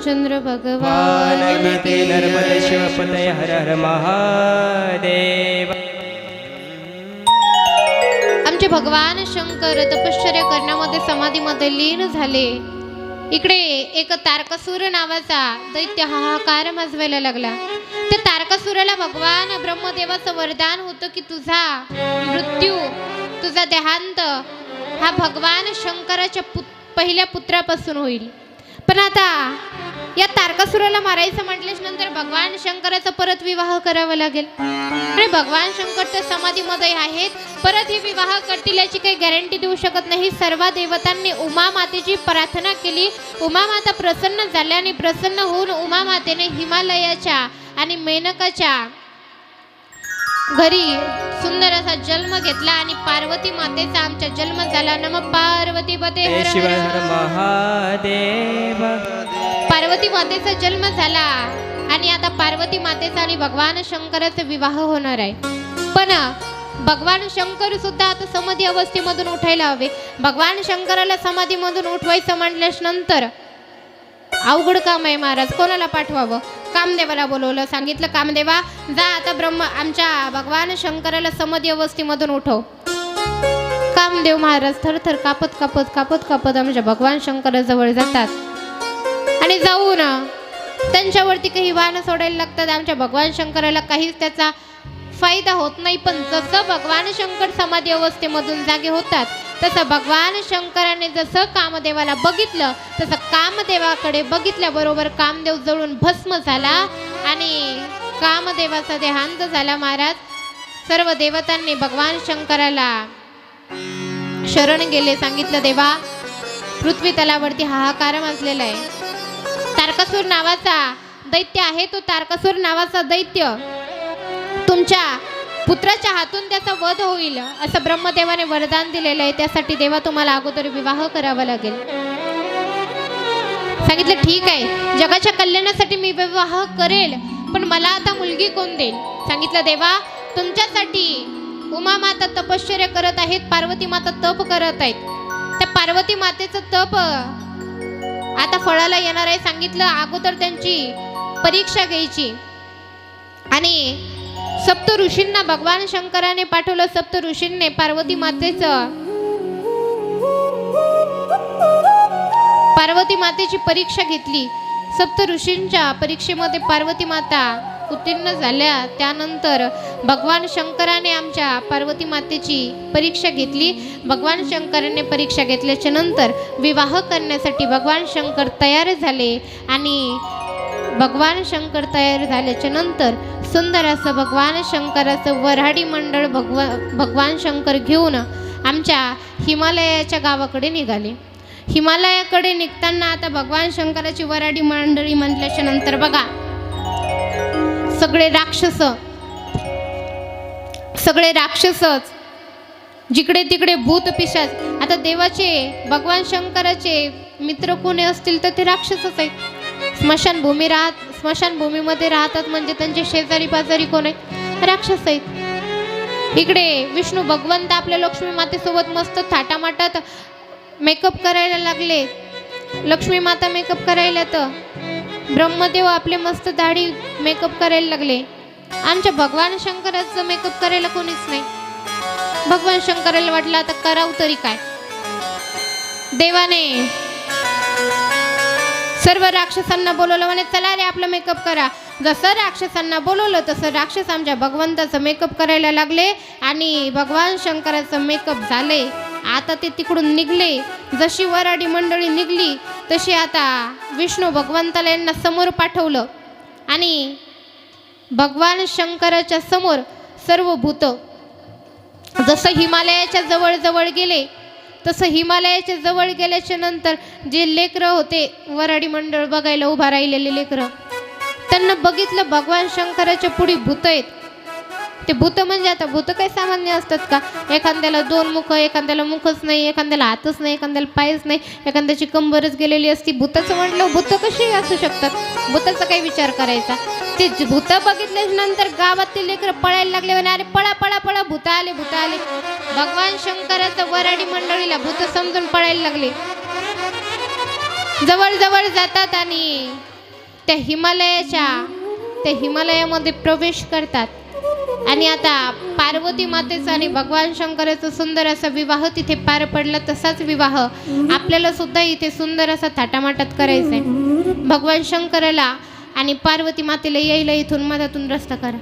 रामचंद्र भगवान वानगीते नर्मदे शिवपतये हर हर महादेव. आमचे भगवान शंकर तपश्चर्या करण्यामध्ये समाधीमध्ये लीन झाले. इकडे एक तारकासूर नावाचा दैत्य हाहाकार माजवायला लागला. त्या तारकासुराला भगवान ब्रह्मदेवाचं वरदान होतं की तुझा मृत्यू, तुझा देहांत हा भगवान शंकराच्या पहिल्या पुत्रापासून होईल. पण आता या तारकासुराला मारायचं म्हटल्याच नंतर भगवान शंकराचा परत विवाह करावा लागेल. आणि भगवान शंकर तर समाधीमध्ये आहेत, परत ही विवाह करतील याची काही गॅरंटी देऊ शकत नाही. सर्व देवतांनी उमा मातेची प्रार्थना केली. उमा माता प्रसन्न झाल्या आणि प्रसन्न होऊन उमा मातेने हिमालयाच्या आणि मेनकाच्या घरी सुंदर असा जन्म घेतला आणि पार्वती मातेचा आमचा जन्म झाला. नम पार्वती पते हर शिव हर हर महादेव. पार्वती मातेचा जन्म झाला आणि आता पार्वती मातेचा आणि भगवान शंकराचा विवाह होणार आहे. पण भगवान शंकर सुद्धा आता समाधी अवस्थेमधून उठायला हवे. भगवान शंकराला समाधीमधून उठवायचं म्हटल्यास नंतर अवघड काम आहे महाराज. कोणाला पाठवावं? कामदेवाला बोलवलं. सांगितलं कामदेवा जा आता आमच्या भगवान शंकराला समाधी अवस्थेमधून उठव. कामदेव महाराज थरथर कापत कापत कापत कापत आमच्या भगवान शंकराजवळ जातात आणि जाऊन त्यांच्यावरती काही वाहनं सोडायला लागतात. आमच्या भगवान शंकराला काहीच त्याचा फायदा होत नाही. पण जसं भगवान शंकर समाधी अवस्थेमधून जागे होतात तसं भगवान शंकराने जसं कामदेवाला बघितलं तसं कामदेवाकडे बघितल्याबरोबर कामदेव जळून भस्म झाला आणि कामदेवाचा देहांत झाला. महाराज सर्व देवतांनी भगवान शंकराला शरण गेले. सांगितलं देवा पृथ्वी तलावरती हाहाकार माजलेला आहे. तारकासूर नावाचा दैत्य आहे. तो तारकासूर नावाचा दैत्य तुमच्या पुत्राच्या हातून त्याचा वध होईल असं ब्रह्मदेवाने वरदान दिलेलं आहे. त्यासाठी देवा तुम्हाला अगोदर विवाह करावा लागेल. सांगितलं ठीक आहे, जगाच्या कल्याणासाठी मी विवाह करेल, पण मला आता मुलगी कोण देईल? सांगितलं देवा तुमच्यासाठी उमा माता तपश्चर्या करत आहेत, पार्वती माता तप करत आहेत. त्या पार्वती मातेचं तप आता फळाला येणार आहे. सांगितलं अगोदर त्यांची परीक्षा घ्यायची आणि सप्त ऋषींना भगवान शंकराने पाठवलं. सप्त ऋषींनी पार्वती मातेची परीक्षा घेतली. सप्त ऋषींच्या परीक्षेमध्ये पार्वती माता उत्तीर्ण झाल्या. त्यानंतर भगवान शंकराने आमच्या पार्वती मातेची परीक्षा घेतली. भगवान शंकराने परीक्षा घेतल्याच्या नंतर विवाह करण्यासाठी भगवान शंकर तयार झाले आणि भगवान शंकर तयार झाल्याच्या नंतर सुंदर असं भगवान शंकराचं वऱ्हाडी मंडळ भगवान शंकर घेऊन आमच्या हिमालयाच्या गावाकडे निघाले. हिमालयाकडे निघताना आता भगवान शंकराची वऱ्हाडी मंडळी म्हटल्याच्या नंतर बघा सगळे राक्षसच जिकडे तिकडे भूत पिशाच. आता देवाचे भगवान शंकराचे मित्र कोणी असतील तर ते राक्षसच आहेत. स्मशानभूमीमध्ये राहतात म्हणजे त्यांचे शेजारी पाजारी कोण आहेत? राक्षस आहेत. इकडे विष्णू भगवंत आपल्या लक्ष्मी मातेसोबत मस्त थाटामाटात मेकअप करायला लागले. लक्ष्मी माता मेकअप करायला तर ब्रह्मदेव आपले मस्त दाढी मेकअप करायला लागले. आमच्या भगवान शंकराचं मेकअप करायला कोणीच नाही. भगवान शंकराला वाटलं आता करावं तरी काय. देवाने सर्व राक्षसांना बोलवलं म्हणे चला रे आपलं मेकअप करा. जसं राक्षसांना बोलवलं तसं राक्षस आमच्या भगवंताचं मेकअप करायला लागले आणि भगवान शंकराचं मेकअप झाले. आता ते तिकडून निघले. जशी वऱ्हाडी मंडळी निघली तशी आता विष्णू भगवंताला यांना समोर पाठवलं आणि भगवान शंकराच्या समोर सर्व भूत जसं हिमालयाच्या जवळ गेले तसं हिमालयाच्या जवळ गेल्याच्या नंतर जे लेकरं होते वऱ्हाडी मंडळ बघायला उभा राहिलेले लेकरं त्यांना बघितलं भगवान शंकराच्या पुढे भूत आहेत. ते भूत म्हणजे आता भूत काही सामान्य असतात का? एखाद्याला 2 मुख, एखाद्याला मुखच नाही, एखाद्याला हातच नाही, एखाद्याला पायच नाही, एखाद्याची कंबरच गेलेली असती. भूताचं म्हटलं भूत कशी असू शकतात? भूताचा काही विचार करायचा. ते भूत बघितल्यानंतर गावातील लेकरं पळायला लागले म्हणे अरे पळा पळा पळा भूत आले. भगवान शंकराचं वऱ्हाडी मंडळीला भूत समजून पळायला लागले. जवळ जातात आणि त्या हिमालयामध्ये प्रवेश करतात. आणि आता पार्वती मातेचा आणि भगवान शंकराचा सुंदर असा विवाह तिथे पार पडला. तसाच विवाह आपल्याला सुद्धा इथे सुंदर असा थाटामाटात करायचा आहे. भगवान शंकराला आणि पार्वती मातेला यायला इथून मधातून रस्ता करा.